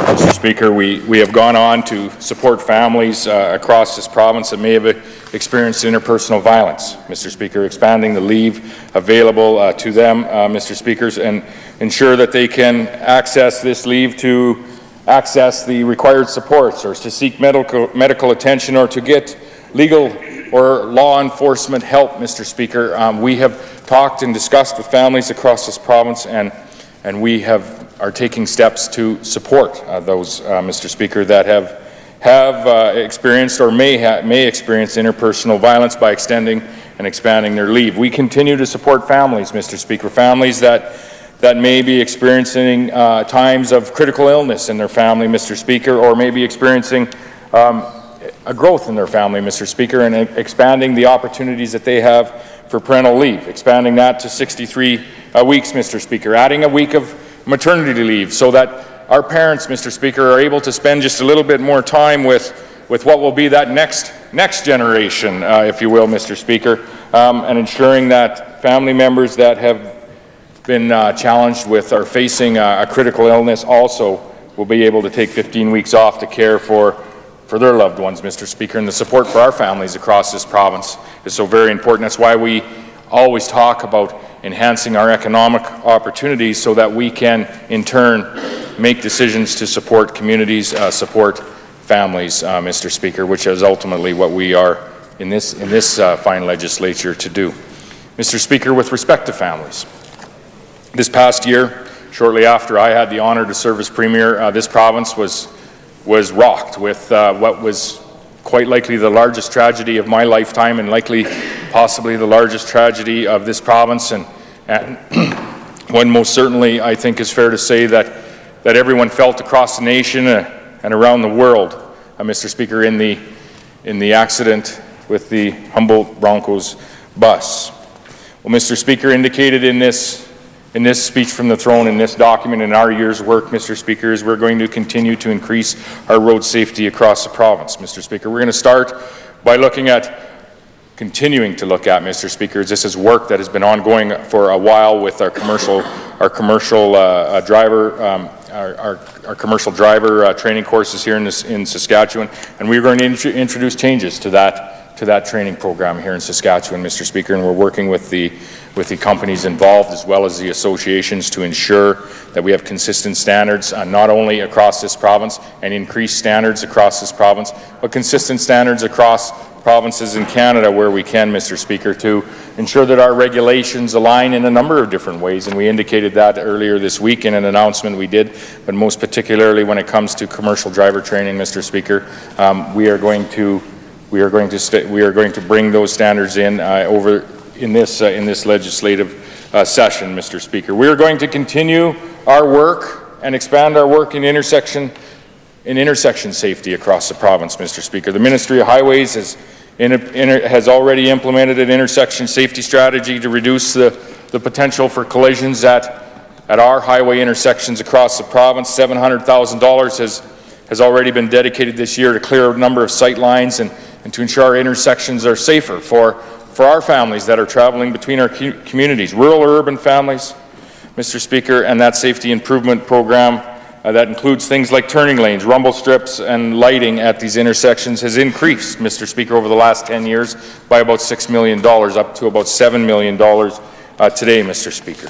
Mr. Speaker, we have gone on to support families across this province that may have experienced interpersonal violence, Mr. Speaker, expanding the leave available to them, Mr. Speakers, and ensure that they can access this leave to access the required supports or to seek medical attention or to get legal or law enforcement help, Mr. Speaker. We have talked and discussed with families across this province, and we are taking steps to support those, Mr. Speaker, that have experienced or may experience interpersonal violence by extending and expanding their leave. We continue to support families, Mr. Speaker, families that may be experiencing times of critical illness in their family, Mr. Speaker, or may be experiencing a growth in their family, Mr. Speaker, and expanding the opportunities that they have for parental leave, expanding that to 63 weeks, Mr. Speaker, adding a week of maternity leave so that our parents, Mr. Speaker, are able to spend just a little bit more time with what will be that next generation, if you will, Mr. Speaker, and ensuring that family members that have been challenged with or facing a critical illness also will be able to take 15 weeks off to care for their loved ones, Mr. Speaker, and the support for our families across this province is so very important. That's why we always talk about enhancing our economic opportunities so that we can, in turn, make decisions to support communities, support families, Mr. Speaker, which is ultimately what we are in this fine legislature to do. Mr. Speaker, with respect to families, this past year, shortly after I had the honour to serve as Premier, this province was rocked with what was quite likely the largest tragedy of my lifetime and likely possibly the largest tragedy of this province, and one most certainly I think is fair to say that everyone felt across the nation and around the world, Mr. Speaker, in the accident with the Humboldt Broncos bus. Well, Mr. Speaker, indicated in this speech from the throne, in this document, in our year's work, Mr. Speaker, is we're going to continue to increase our road safety across the province, Mr. Speaker. We're going to start by continuing to look at, Mr. Speaker, this is work that has been ongoing for a while with our commercial driver training courses here in Saskatchewan, and we're going to introduce changes to that training program here in Saskatchewan, Mr. Speaker, and we're working with the companies involved as well as the associations to ensure that we have consistent standards not only across this province and increased standards across this province, but consistent standards across provinces in Canada where we can, Mr. Speaker, to ensure that our regulations align in a number of different ways, and we indicated that earlier this week in an announcement we did, but most particularly when it comes to commercial driver training, Mr. Speaker, we are going to bring those standards in in this legislative session, Mr. Speaker. We are going to continue our work and expand our work in intersection safety across the province, Mr. Speaker. The Ministry of Highways has already implemented an intersection safety strategy to reduce the potential for collisions at our highway intersections across the province. $700,000 has already been dedicated this year to clear a number of sight lines and to ensure our intersections are safer for our families that are traveling between our communities, rural or urban families, Mr. Speaker, and that safety improvement program that includes things like turning lanes, rumble strips, and lighting at these intersections has increased, Mr. Speaker, over the last 10 years by about $6 million, up to about $7 million today, Mr. Speaker.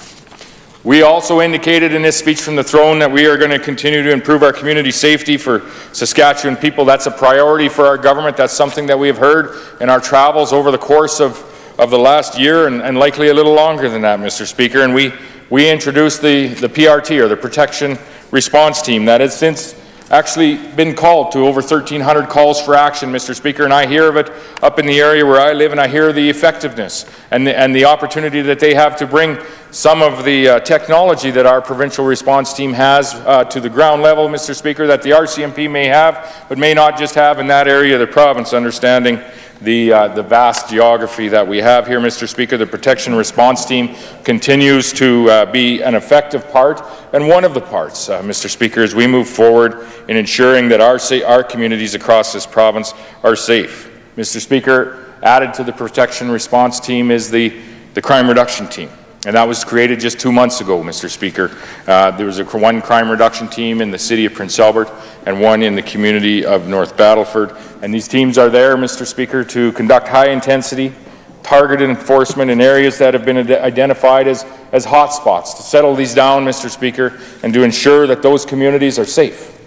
We also indicated in this speech from the throne that we are going to continue to improve our community safety for Saskatchewan people. That's a priority for our government. That's something that we have heard in our travels over the course of the last year and likely a little longer than that, Mr. Speaker. And we introduced the PRT, or the Protection Response Team, that has since actually been called to over 1,300 calls for action, Mr. Speaker, and I hear of it up in the area where I live, and I hear the effectiveness and the opportunity that they have to bring some of the technology that our provincial response team has to the ground level, Mr. Speaker, that the RCMP may have, but may not just have in that area of the province, understanding the vast geography that we have here, Mr. Speaker. The protection response team continues to be an effective part and one of the parts, Mr. Speaker, as we move forward in ensuring that our communities across this province are safe. Mr. Speaker, added to the protection response team is the crime reduction team. And that was created just 2 months ago, Mr. Speaker. There was one crime reduction team in the city of Prince Albert and one in the community of North Battleford. And these teams are there, Mr. Speaker, to conduct high-intensity, targeted enforcement in areas that have been identified as hotspots, to settle these down, Mr. Speaker, and to ensure that those communities are safe.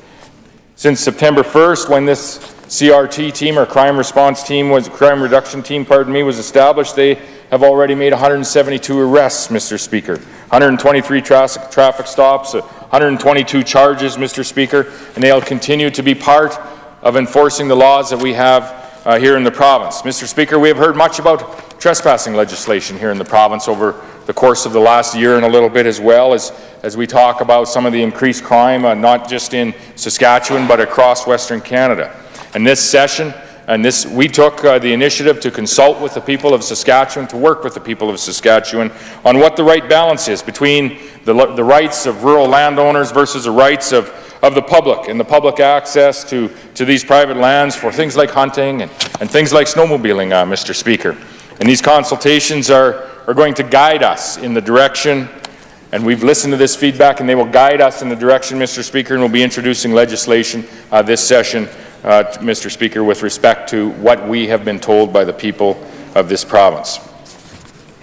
Since September 1st, when this CRT team, or crime reduction team, was established, they have already made 172 arrests, Mr. Speaker, 123 traffic stops, 122 charges, Mr. Speaker, and they'll continue to be part of enforcing the laws that we have here in the province. Mr. Speaker, we have heard much about trespassing legislation here in the province over the course of the last year and a little bit, as well as we talk about some of the increased crime, not just in Saskatchewan, but across Western Canada. And this session, we took the initiative to consult with the people of Saskatchewan, to work with the people of Saskatchewan on what the right balance is between the rights of rural landowners versus the rights of the public and the public access to these private lands for things like hunting and things like snowmobiling, Mr. Speaker. And these consultations are going to guide us in the direction, and we've listened to this feedback, and they will guide us in the direction, Mr. Speaker, and we'll be introducing legislation this session, Mr. Speaker, with respect to what we have been told by the people of this province.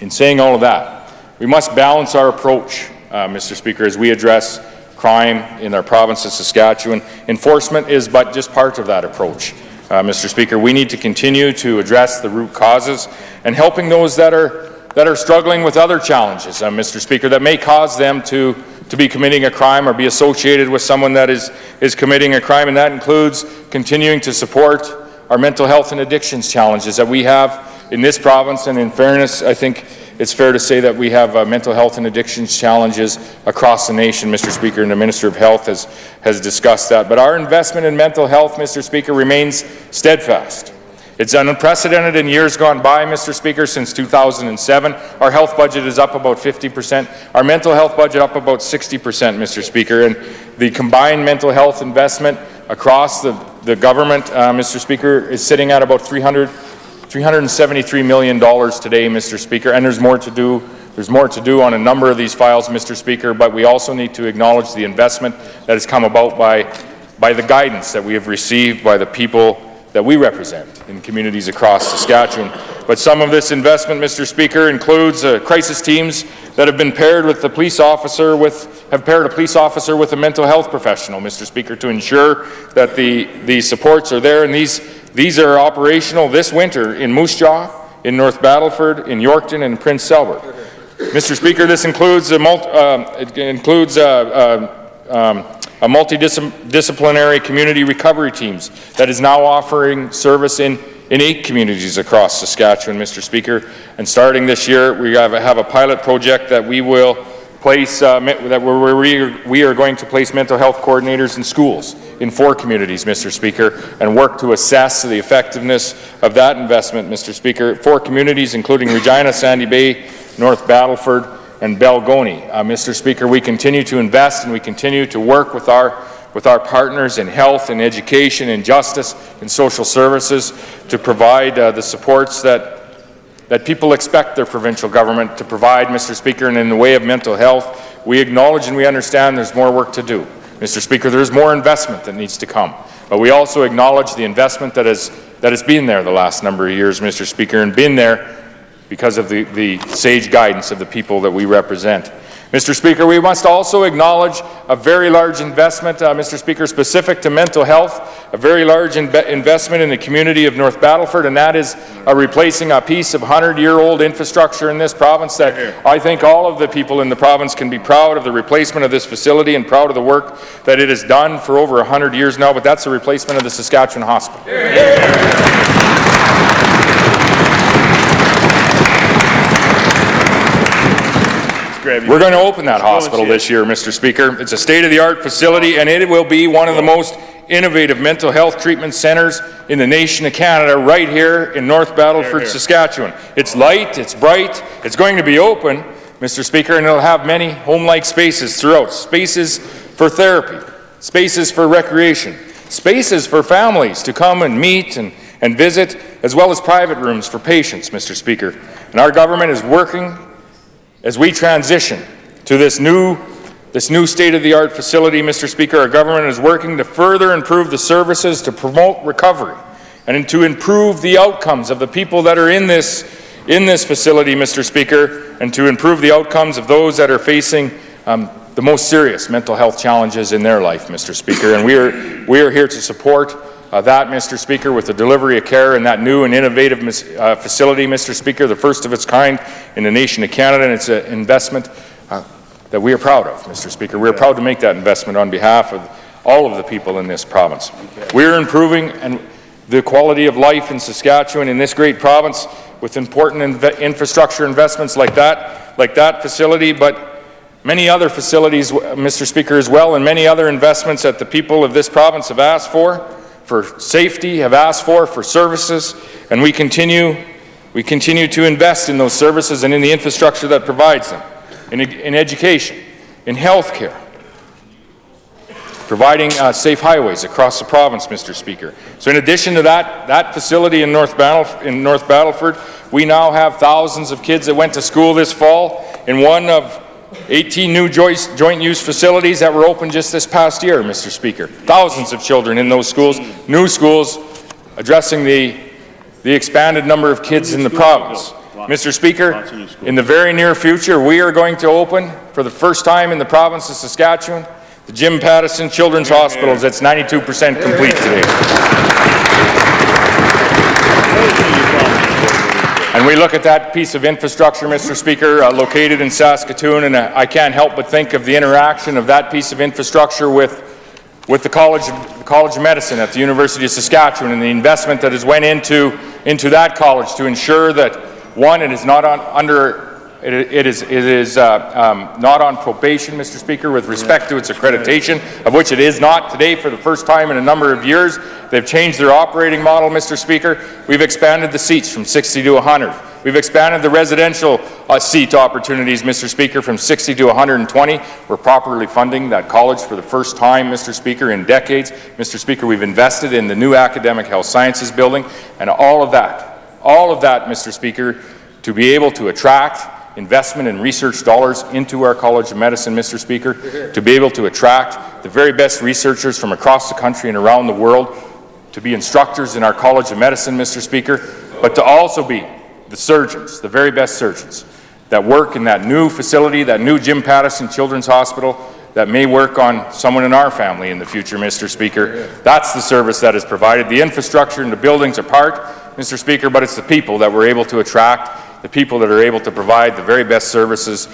In saying all of that, we must balance our approach, Mr. Speaker, as we address crime in our province of Saskatchewan. Enforcement is but just part of that approach, Mr. Speaker. We need to continue to address the root causes and helping those that are struggling with other challenges, Mr. Speaker, that may cause them to be committing a crime or be associated with someone that is committing a crime, and that includes continuing to support our mental health and addictions challenges that we have in this province. And in fairness, I think it's fair to say that we have mental health and addictions challenges across the nation, Mr. Speaker, and the Minister of Health has discussed that. But our investment in mental health, Mr. Speaker, remains steadfast. It's unprecedented in years gone by, Mr. Speaker. Since 2007, our health budget is up about 50%. Our mental health budget up about 60%, Mr. Speaker. And the combined mental health investment across the government, Mr. Speaker, is sitting at about $373 million today, Mr. Speaker. And there's more to do. There's more to do on a number of these files, Mr. Speaker. But we also need to acknowledge the investment that has come about by the guidance that we have received by the people that we represent in communities across Saskatchewan. But some of this investment, Mr. Speaker, includes crisis teams that have been paired with a police officer with a mental health professional, Mr. Speaker, to ensure that the supports are there. And these are operational this winter in Moose Jaw, in North Battleford, in Yorkton, and Prince Albert. Mr. Speaker, this includes a multidisciplinary community recovery teams that is now offering service in 8 communities across Saskatchewan, Mr. Speaker. And starting this year, we have a pilot project that we will place, we are going to place mental health coordinators in schools in 4 communities, Mr. Speaker, and work to assess the effectiveness of that investment, Mr. Speaker. 4 communities, including Regina, Sandy Bay, North Battleford, and Belgoni. Mr. Speaker, we continue to invest and we continue to work with our partners in health and education and justice and social services to provide the supports that people expect their provincial government to provide, Mr. Speaker. And in the way of mental health, we acknowledge and we understand there's more work to do. Mr. Speaker, there's more investment that needs to come. But we also acknowledge the investment that has been there the last number of years, Mr. Speaker, and been there because of the sage guidance of the people that we represent. Mr. Speaker, we must also acknowledge a very large investment, Mr. Speaker, specific to mental health, a very large investment in the community of North Battleford, and that is replacing a piece of 100-year-old infrastructure in this province that I think all of the people in the province can be proud of the replacement of this facility and proud of the work that it has done for over 100 years now, but that's the replacement of the Saskatchewan Hospital. We're going to open that hospital this year, Mr. Speaker. It's a state-of-the-art facility, and it will be one of the most innovative mental health treatment centres in the nation of Canada, right here in North Battleford, Saskatchewan. It's light, it's bright, it's going to be open, Mr. Speaker, and it'll have many home-like spaces throughout. Spaces for therapy, spaces for recreation, spaces for families to come and meet and visit, as well as private rooms for patients, Mr. Speaker. And our government is working as we transition to this new state-of-the-art facility, Mr. Speaker. Our government is working to further improve the services, to promote recovery, and to improve the outcomes of the people that are in this facility, Mr. Speaker, and to improve the outcomes of those that are facing the most serious mental health challenges in their life, Mr. Speaker. And we are here to support that, Mr. Speaker, with the delivery of care in that new and innovative facility, Mr. Speaker, the first of its kind in the nation of Canada, and it's an investment that we are proud of, Mr. Speaker. We are proud to make that investment on behalf of all of the people in this province. We are improving the quality of life in Saskatchewan, in this great province, with important infrastructure investments like that facility, but many other facilities, Mr. Speaker, as well, and many other investments that the people of this province have asked for safety, have asked for services, and we continue to invest in those services and in the infrastructure that provides them. In education, in health care, providing safe highways across the province, Mr. Speaker. So in addition to that facility in North Battleford, we now have thousands of kids that went to school this fall in one of 18 new joint use facilities that were opened just this past year, Mr. Speaker. Thousands of children in those schools, new schools, addressing the expanded number of kids in the province. Mr. Speaker, in the very near future, we are going to open, for the first time in the province of Saskatchewan, the Jim Pattison Children's Hospital. That's 92% complete today. And we look at that piece of infrastructure, Mr. Speaker, located in Saskatoon, and I can't help but think of the interaction of that piece of infrastructure with the College of Medicine at the University of Saskatchewan, and the investment that has went into that college to ensure that, one, it is not on probation, Mr. Speaker, with respect to its accreditation, of which it is not today for the first time in a number of years. They've changed their operating model, Mr. Speaker. We've expanded the seats from 60 to 100. We've expanded the residential seat opportunities, Mr. Speaker, from 60 to 120. We're properly funding that college for the first time, Mr. Speaker, in decades. Mr. Speaker, we've invested in the new academic health sciences building, and all of that, Mr. Speaker, to be able to attract investment and research dollars into our College of Medicine, Mr. Speaker, to be able to attract the very best researchers from across the country and around the world, to be instructors in our College of Medicine, Mr. Speaker, but to also be the surgeons, the very best surgeons, that work in that new facility, that new Jim Pattison Children's Hospital, that may work on someone in our family in the future, Mr. Speaker. That's the service that is provided. The infrastructure and the buildings are part, Mr. Speaker, but it's the people that we're able to attract, the people that are able to provide the very best services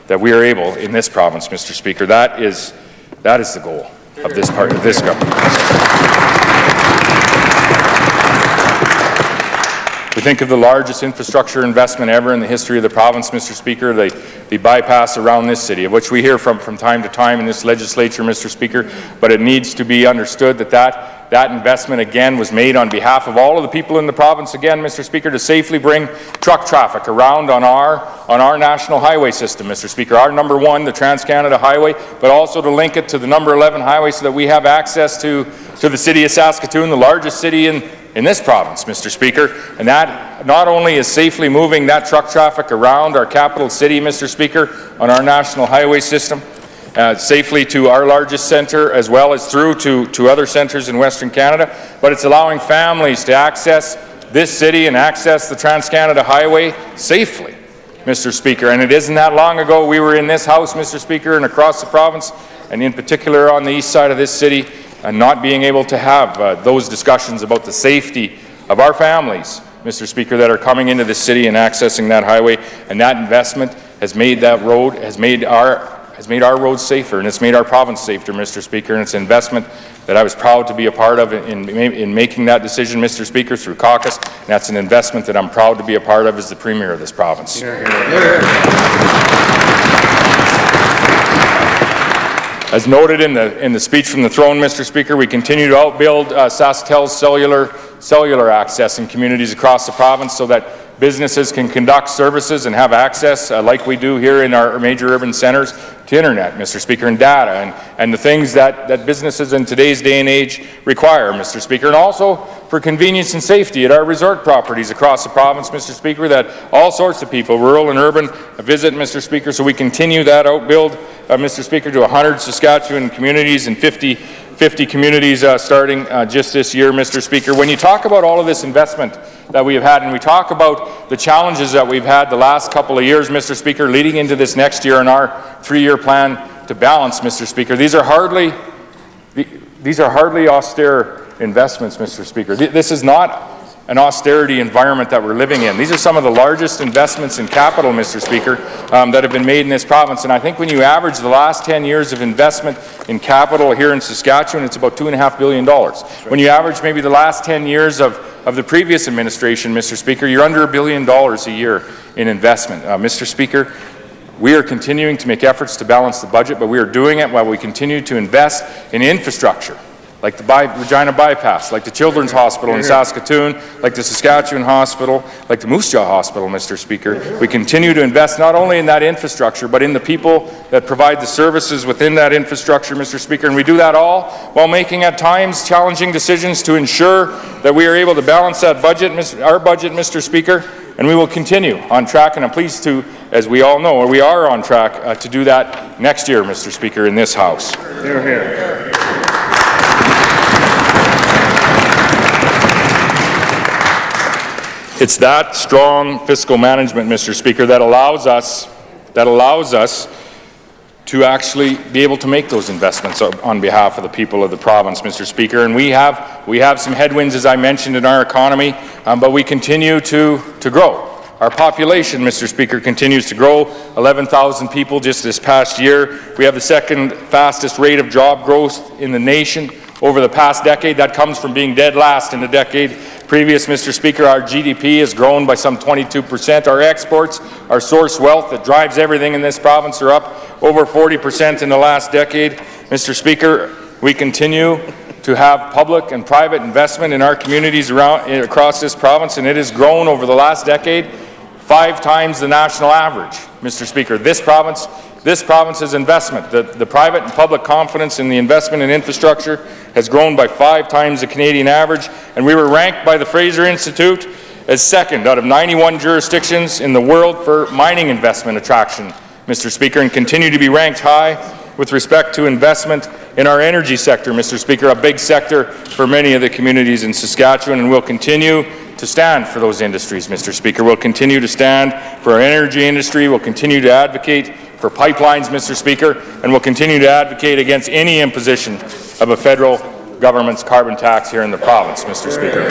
that we are able in this province, Mr. Speaker. That is the goal of this part of this government. We think of the largest infrastructure investment ever in the history of the province, Mr. Speaker, the bypass around this city, of which we hear from time to time in this legislature, Mr. Speaker, but it needs to be understood that investment, again, was made on behalf of all of the people in the province, again, Mr. Speaker, to safely bring truck traffic around on our national highway system, Mr. Speaker, our number 1, the Trans-Canada Highway, but also to link it to the number 11 highway so that we have access to the city of Saskatoon, the largest city in this province, Mr. Speaker, and that not only is safely moving that truck traffic around our capital city, Mr. Speaker, on our national highway system, safely to our largest centre as well as through to other centres in Western Canada, but it's allowing families to access this city and access the Trans-Canada Highway safely, Mr. Speaker. And it isn't that long ago we were in this House, Mr. Speaker, and across the province, and in particular on the east side of this city, and not being able to have those discussions about the safety of our families, Mr. Speaker, that are coming into this city and accessing that highway. And that investment has made that road, has made our roads safer, and it's made our province safer, Mr. Speaker. And it's an investment that I was proud to be a part of in making that decision, Mr. Speaker, through caucus. And that's an investment that I'm proud to be a part of as the Premier of this province. Hear, hear. Hear, hear. As noted in the speech from the throne, Mr. Speaker, we continue to outbuild SaskTel's cellular access in communities across the province so that businesses can conduct services and have access, like we do here in our major urban centres, to internet, Mr. Speaker, and data, and the things that businesses in today's day and age require, Mr. Speaker, and also for convenience and safety at our resort properties across the province, Mr. Speaker, that all sorts of people, rural and urban, visit, Mr. Speaker. So we continue that outbuild, Mr. Speaker, to 100 Saskatchewan communities and 50 communities starting just this year, Mr. Speaker. When you talk about all of this investment that we have had, and we talk about the challenges that we've had the last couple of years, Mr. Speaker, leading into this next year in our 3-year plan to balance, Mr. Speaker, these are hardly austere investments, Mr. Speaker. This is not an austerity environment that we're living in. These are some of the largest investments in capital, Mr. Speaker, that have been made in this province. And I think when you average the last 10 years of investment in capital here in Saskatchewan, it's about $2.5 billion. When you average maybe the last 10 years of the previous administration, Mr. Speaker, you're under $1 billion a year in investment. Mr. Speaker, we are continuing to make efforts to balance the budget, but we are doing it while we continue to invest in infrastructure, like the Regina Bypass, like the Children's Hospital in Saskatoon, like the Saskatchewan Hospital, like the Moose Jaw Hospital, Mr. Speaker. We continue to invest not only in that infrastructure, but in the people that provide the services within that infrastructure, Mr. Speaker, and we do that all while making at times challenging decisions to ensure that we are able to balance that budget, our budget, Mr. Speaker, and we will continue on track, and I'm pleased to, as we all know, we are on track to do that next year, Mr. Speaker, in this House. Hear, hear. It's that strong fiscal management, Mr. Speaker, that allows us to actually be able to make those investments on behalf of the people of the province, Mr. Speaker. And we have some headwinds, as I mentioned, in our economy, but we continue to grow. Our population, Mr. Speaker, continues to grow, 11,000 people just this past year. We have the second fastest rate of job growth in the nation over the past decade. That comes from being dead last in the decade previous, Mr. Speaker. Our GDP has grown by some 22%. Our exports, our source wealth that drives everything in this province, are up over 40% in the last decade. Mr. Speaker, we continue to have public and private investment in our communities across this province, and it has grown over the last decade 5 times the national average, Mr. Speaker. This province's investment, the private and public confidence in the investment in infrastructure has grown by 5 times the Canadian average, and we were ranked by the Fraser Institute as second out of 91 jurisdictions in the world for mining investment attraction, Mr. Speaker, and continue to be ranked high with respect to investment in our energy sector, Mr. Speaker, a big sector for many of the communities in Saskatchewan, and we'll continue to stand for those industries, Mr. Speaker. We'll continue to stand for our energy industry. We'll continue to advocate for pipelines, Mr. Speaker, and we'll continue to advocate against any imposition of a federal government's carbon tax here in the province, Mr. Speaker.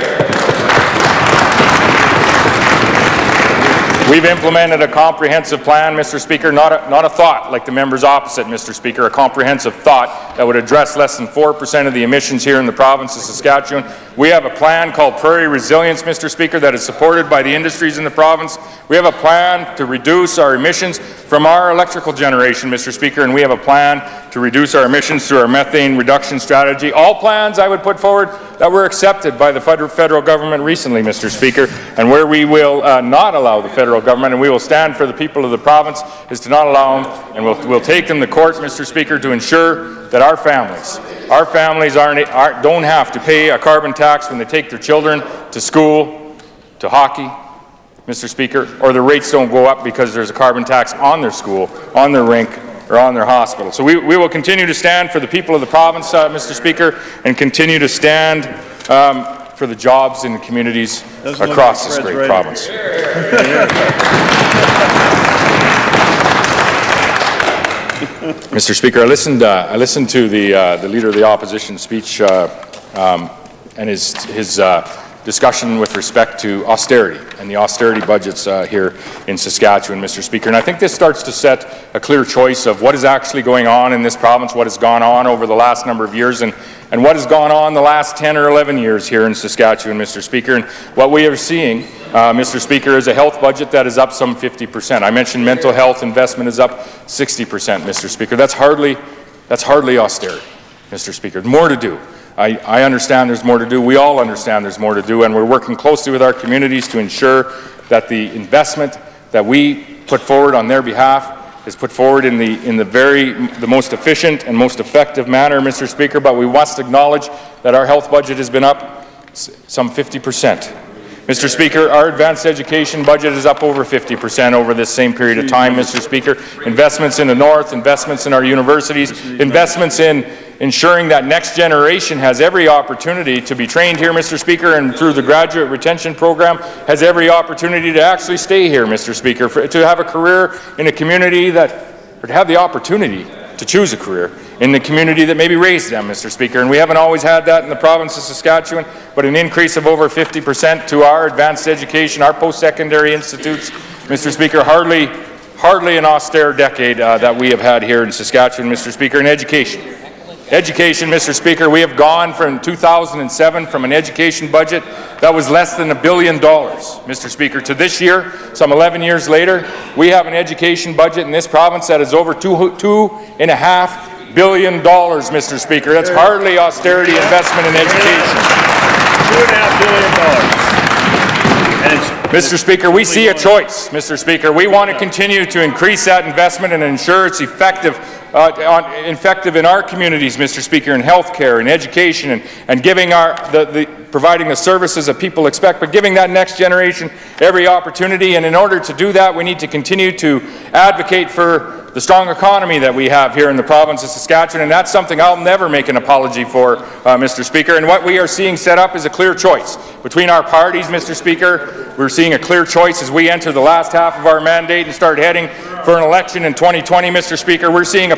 We've implemented a comprehensive plan, Mr. Speaker, not a thought like the members opposite, Mr. Speaker, a comprehensive thought that would address less than 4% of the emissions here in the province of Saskatchewan. We have a plan called Prairie Resilience, Mr. Speaker, that is supported by the industries in the province. We have a plan to reduce our emissions from our electrical generation, Mr. Speaker, and we have a plan to reduce our emissions through our methane reduction strategy. All plans I would put forward that were accepted by the federal government recently, Mr. Speaker, and where we will not allow the federal government, and we will stand for the people of the province, is to not allow them, and we'll take them to court, Mr. Speaker, to ensure that our families don't have to pay a carbon tax when they take their children to school, to hockey, Mr. Speaker, or the rates don't go up because there's a carbon tax on their school, on their rink, or on their hospital. So we will continue to stand for the people of the province, Mr. Speaker, and continue to stand for the jobs in the communities across this great province. Mr. Speaker, I listened to the Leader of the Opposition speech and his discussion with respect to austerity and the austerity budgets here in Saskatchewan, Mr. Speaker. And I think this starts to set a clear choice of what is actually going on in this province, what has gone on over the last number of years, and what has gone on the last 10 or 11 years here in Saskatchewan, Mr. Speaker. And what we are seeing, Mr. Speaker, is a health budget that is up some 50%. I mentioned mental health investment is up 60%, Mr. Speaker. That's hardly That's hardly austerity, Mr. Speaker. There's more to do. I understand there's more to do. We all understand there's more to do, and we're working closely with our communities to ensure that the investment that we put forward on their behalf is put forward in the most efficient and most effective manner, Mr. Speaker. But we must acknowledge that our health budget has been up some 50%. Mr. Speaker, our advanced education budget is up over 50% over this same period of time, Mr. Speaker. Investments in the North, investments in our universities, investments in ensuring that next generation has every opportunity to be trained here, Mr. Speaker, and through the graduate retention program has every opportunity to actually stay here, Mr. Speaker, to have a career in a community or to have the opportunity to choose a career in the community that maybe raised them, Mr. Speaker. And we haven't always had that in the province of Saskatchewan, but an increase of over 50% to our advanced education, our post-secondary institutes, Mr. Speaker, hardly an austere decade that we have had here in Saskatchewan, Mr. Speaker, in education. Education, Mr. Speaker, we have gone from 2007 from an education budget that was less than $1 billion, Mr. Speaker, to this year, some 11 years later, we have an education budget in this province that is over $2.5 billion, Mr. Speaker. That's hardly austerity investment in education. $2.5 billion. Mr. Speaker, we see a choice, Mr. Speaker. We want to continue to increase that investment and ensure it's effective in our communities, Mr. Speaker, in health care, in education, and giving providing the services that people expect, but giving that next generation every opportunity. And in order to do that, we need to continue to advocate for the strong economy that we have here in the province of Saskatchewan, and that's something I'll never make an apology for, Mr. Speaker. And what we are seeing set up is a clear choice between our parties, Mr. Speaker. We're seeing a clear choice as we enter the last half of our mandate and start heading for an election in 2020, Mr. Speaker. We're seeing a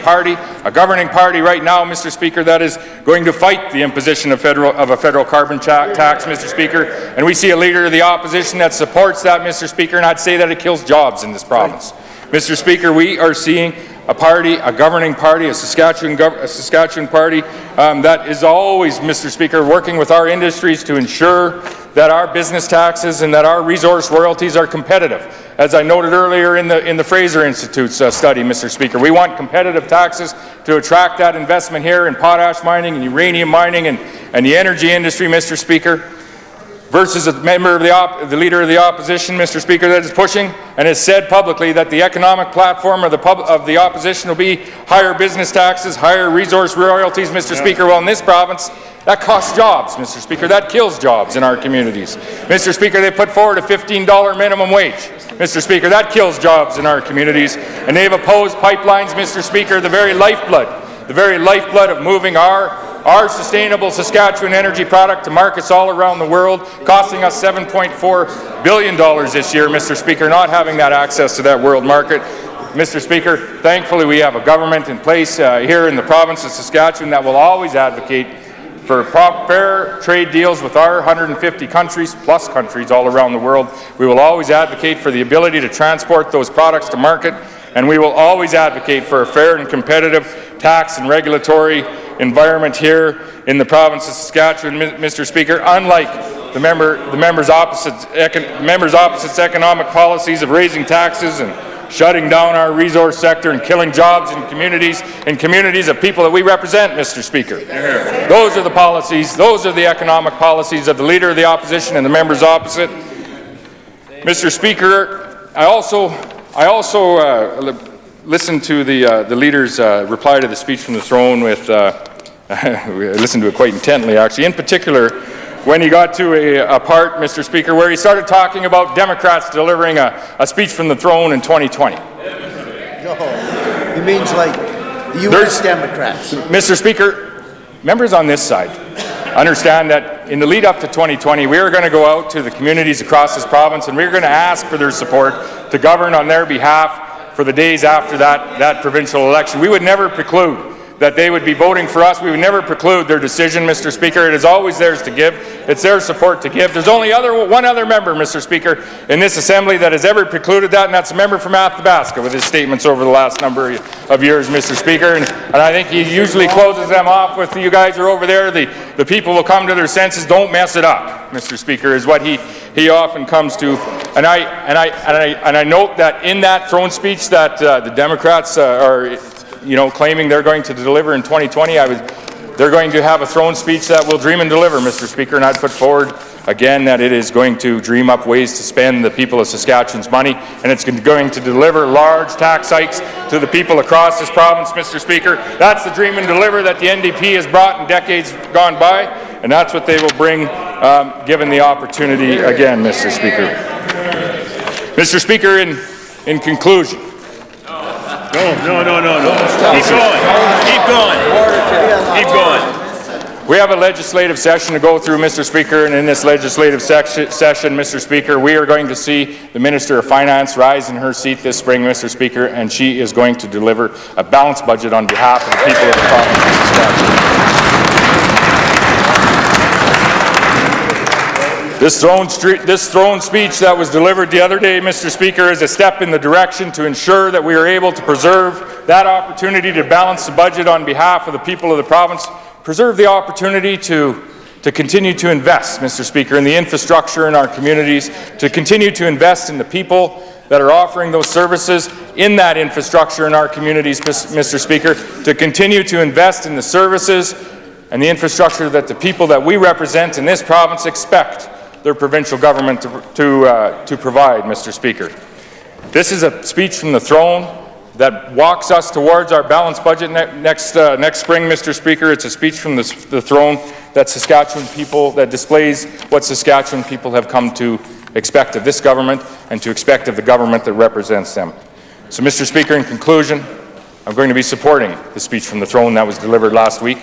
governing party right now, Mr. Speaker, that is going to fight the imposition of a federal carbon tax, Mr. Speaker. And we see a leader of the opposition that supports that, Mr. Speaker, and I'd say that it kills jobs in this province. Mr. Speaker, we are seeing a governing party, a Saskatchewan party that is always, Mr. Speaker, working with our industries to ensure that our business taxes and that our resource royalties are competitive. As I noted earlier in the Fraser Institute's study, Mr. Speaker, we want competitive taxes to attract that investment here in potash mining and uranium mining and the energy industry, Mr. Speaker, versus a member of the leader of the opposition, Mr. Speaker, that is pushing and has said publicly that the economic platform of the opposition will be higher business taxes, higher resource royalties, Mr. Speaker. Well, in this province, that costs jobs, Mr. Speaker. That kills jobs in our communities. Mr. Speaker, they put forward a $15 minimum wage. Mr. Speaker, that kills jobs in our communities. And they've opposed pipelines, Mr. Speaker, the very lifeblood of moving our sustainable Saskatchewan energy product to markets all around the world, costing us $7.4 billion this year, Mr. Speaker, not having that access to that world market. Mr. Speaker, thankfully we have a government in place here in the province of Saskatchewan that will always advocate for fair trade deals with our 150 countries, plus countries all around the world. We will always advocate for the ability to transport those products to market, and we will always advocate for a fair and competitive tax and regulatory environment here in the province of Saskatchewan, Mr. Speaker. Unlike the members opposite's economic policies of raising taxes and shutting down our resource sector and killing jobs in communities of people that we represent, Mr. Speaker. Those are the policies, those are the economic policies of the Leader of the Opposition and the members opposite. Mr. Speaker, I also listened to the Leader's reply to the speech from the throne with, we listened to it quite intently actually, in particular when he got to a part, Mr. Speaker, where he started talking about Democrats delivering a speech from the throne in 2020. He means like the U.S. Democrats. Mr. Speaker, members on this side understand that in the lead up to 2020, we are going to go out to the communities across this province and we're going to ask for their support to govern on their behalf for the days after that provincial election. We would never preclude that they would be voting for us. We would never preclude their decision, Mr. Speaker. It is always theirs to give. It's their support to give. There's only one other member, Mr. Speaker, in this Assembly that has ever precluded that, and that's a member from Athabasca with his statements over the last number of years, Mr. Speaker. And I think he usually closes them off with, you guys are over there, the people will come to their senses, don't mess it up, Mr. Speaker, is what he often comes to. And I note that in that throne speech that the Democrats are claiming they're going to deliver in 2020. They're going to have a throne speech that will dream and deliver, Mr. Speaker, and I'd put forward again that it is going to dream up ways to spend the people of Saskatchewan's money, and it's going to deliver large tax hikes to the people across this province, Mr. Speaker. That's the dream and deliver that the NDP has brought in decades gone by, and that's what they will bring given the opportunity again, Mr. Speaker. Mr. Speaker, in conclusion. No. Keep going. We have a legislative session to go through, Mr. Speaker, and in this legislative session, Mr. Speaker, we are going to see the Minister of Finance rise in her seat this spring, Mr. Speaker, and she is going to deliver a balanced budget on behalf of the people of the province of Saskatchewan. This throne speech that was delivered the other day, Mr. Speaker, is a step in the direction to ensure that we are able to preserve that opportunity to balance the budget on behalf of the people of the province, preserve the opportunity to continue to invest, Mr. Speaker, in the infrastructure in our communities, to continue to invest in the people that are offering those services in that infrastructure in our communities, Mr. Speaker, to continue to invest in the services and the infrastructure that the people that we represent in this province expect their provincial government to provide, Mr. Speaker. This is a speech from the throne that walks us towards our balanced budget next spring, Mr. Speaker. It's a speech from the throne that displays what Saskatchewan people have come to expect of this government and to expect of the government that represents them. So, Mr. Speaker, in conclusion, I'm going to be supporting the speech from the throne that was delivered last week.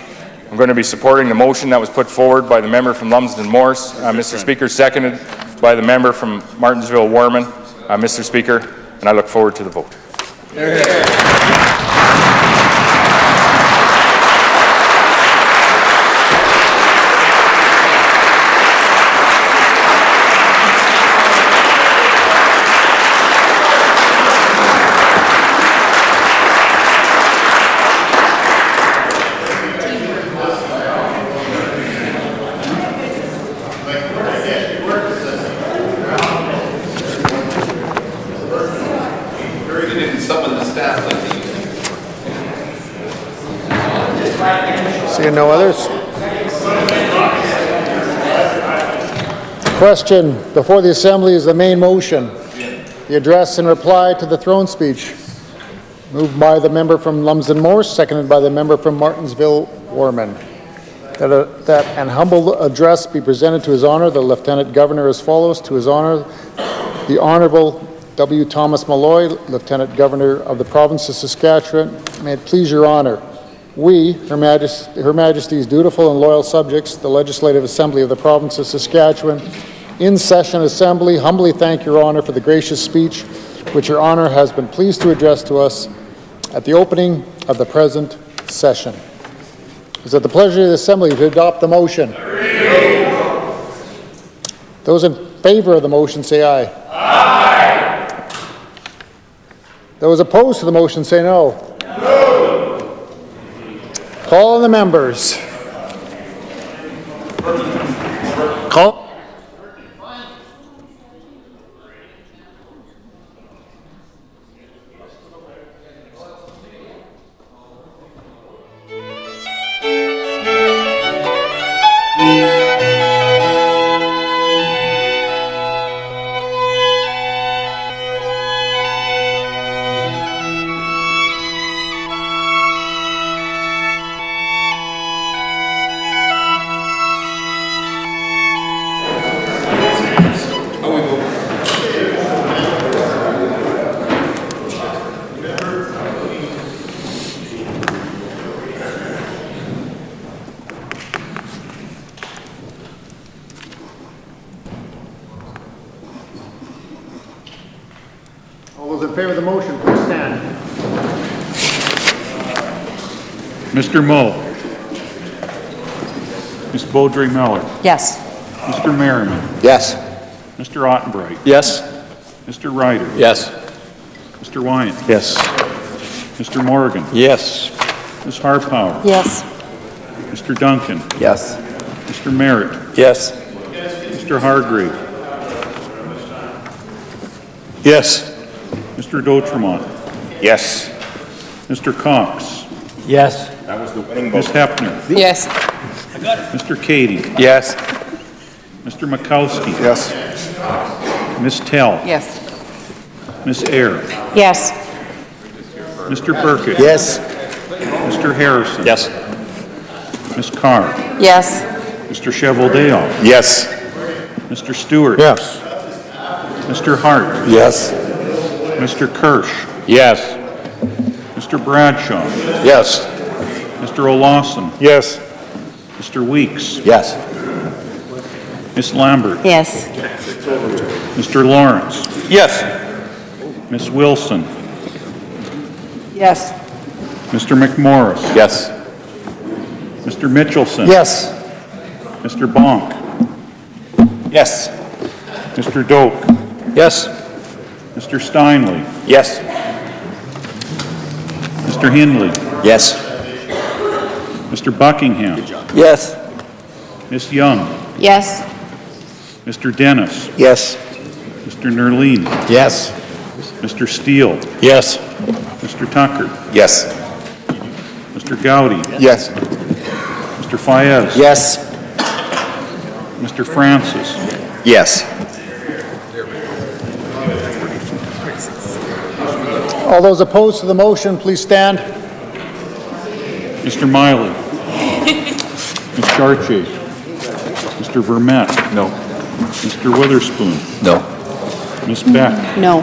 I'm going to be supporting the motion that was put forward by the member from Lumsden Morris, Mr. Speaker, seconded by the member from Martensville-Warman, Mr. Speaker, and I look forward to the vote. Seeing no others. Question before the Assembly is the main motion. The address in reply to the throne speech. Moved by the member from Lumsden Morris, seconded by the member from Martensville-Warman. That an humble address be presented to His Honour, the Lieutenant Governor, as follows. To His Honour, the Honourable W. Thomas Malloy, Lieutenant Governor of the Province of Saskatchewan. May it please Your Honour. We, Her Majesty's dutiful and loyal subjects, the Legislative Assembly of the Province of Saskatchewan, in session assembly, humbly thank Your Honour for the gracious speech which Your Honour has been pleased to address to us at the opening of the present session. It is at the pleasure of the Assembly to adopt the motion. Those in favour of the motion say aye. Aye. Those opposed to the motion say no. Call on the members. Call. All those in favour of the motion, please stand. Mr. Moe. Ms. Beaudry-Miller. Yes. Mr. Merriman. Yes. Mr. Ottenbright. Yes. Mr. Ryder. Yes. Mr. Wyan. Yes. Mr. Morgan. Yes. Ms. Harpower. Yes. Mr. Duncan. Yes. Mr. Merritt. Yes. Mr. Hargrave. Yes. Mr. D'Outremont. Yes. Mr. Cox. Yes. That was the winning vote. Ms. Hepner. Yes. Mr. Cady. Yes. Mr. Makowski. Yes. Ms. Tell. Yes. Ms. Eyre. Yes. Mr. Burkett. Yes. Mr. Harrison. Yes. Ms. Carr. Yes. Mr. Cheveldayoff. Yes. Mr. Stewart. Yes. Mr. Hart. Yes. Mr. Kirsch. Yes. Mr. Bradshaw. Yes. Mr. O'Lawson. Yes. Mr. Weeks. Yes. Ms. Lambert. Yes. Mr. Lawrence. Yes. Ms. Wilson. Yes. Mr. McMorris. Yes. Mr. Mitchelson. Yes. Mr. Bonk. Yes. Mr. Doak. Yes. Mr. Steinley. Yes. Mr. Hindley. Yes. Mr. Buckingham. Yes. Ms. Young. Yes. Mr. Dennis. Yes. Mr. Nerline. Yes. Mr. Steele. Yes. Mr. Tucker. Yes. Mr. Gowdy. Yes. Mr. Fayez. Yes. Mr. Francis. Yes. All those opposed to the motion, please stand. Mr. Miley. Ms. Chartier. Mr. Vermette. No. Mr. Witherspoon. No. Ms. Beck. No.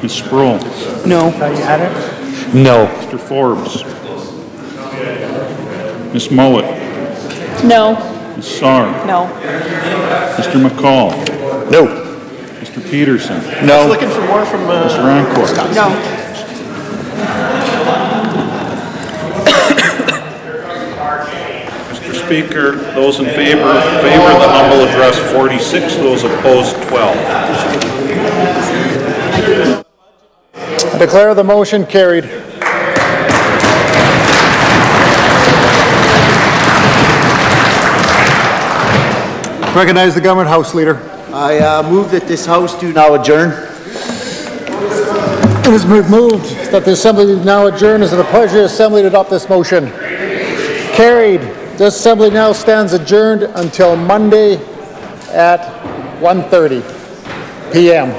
Ms. Sproul. No. You had it? No. Mr. Forbes. Ms. Mowat. No. Ms. Sarr. No. Mr. McCall. No. Mr. Peterson. No. Looking for more from Mr. Rancourt. No. Mr. Speaker, those in favor of the humble address 46, those opposed 12. I declare the motion carried. Recognize the Government House Leader. I move that this House do now adjourn. It is moved that the Assembly now adjourn. Is it a pleasure to the Assembly to adopt this motion? Carried. This Assembly now stands adjourned until Monday at 1:30 p.m.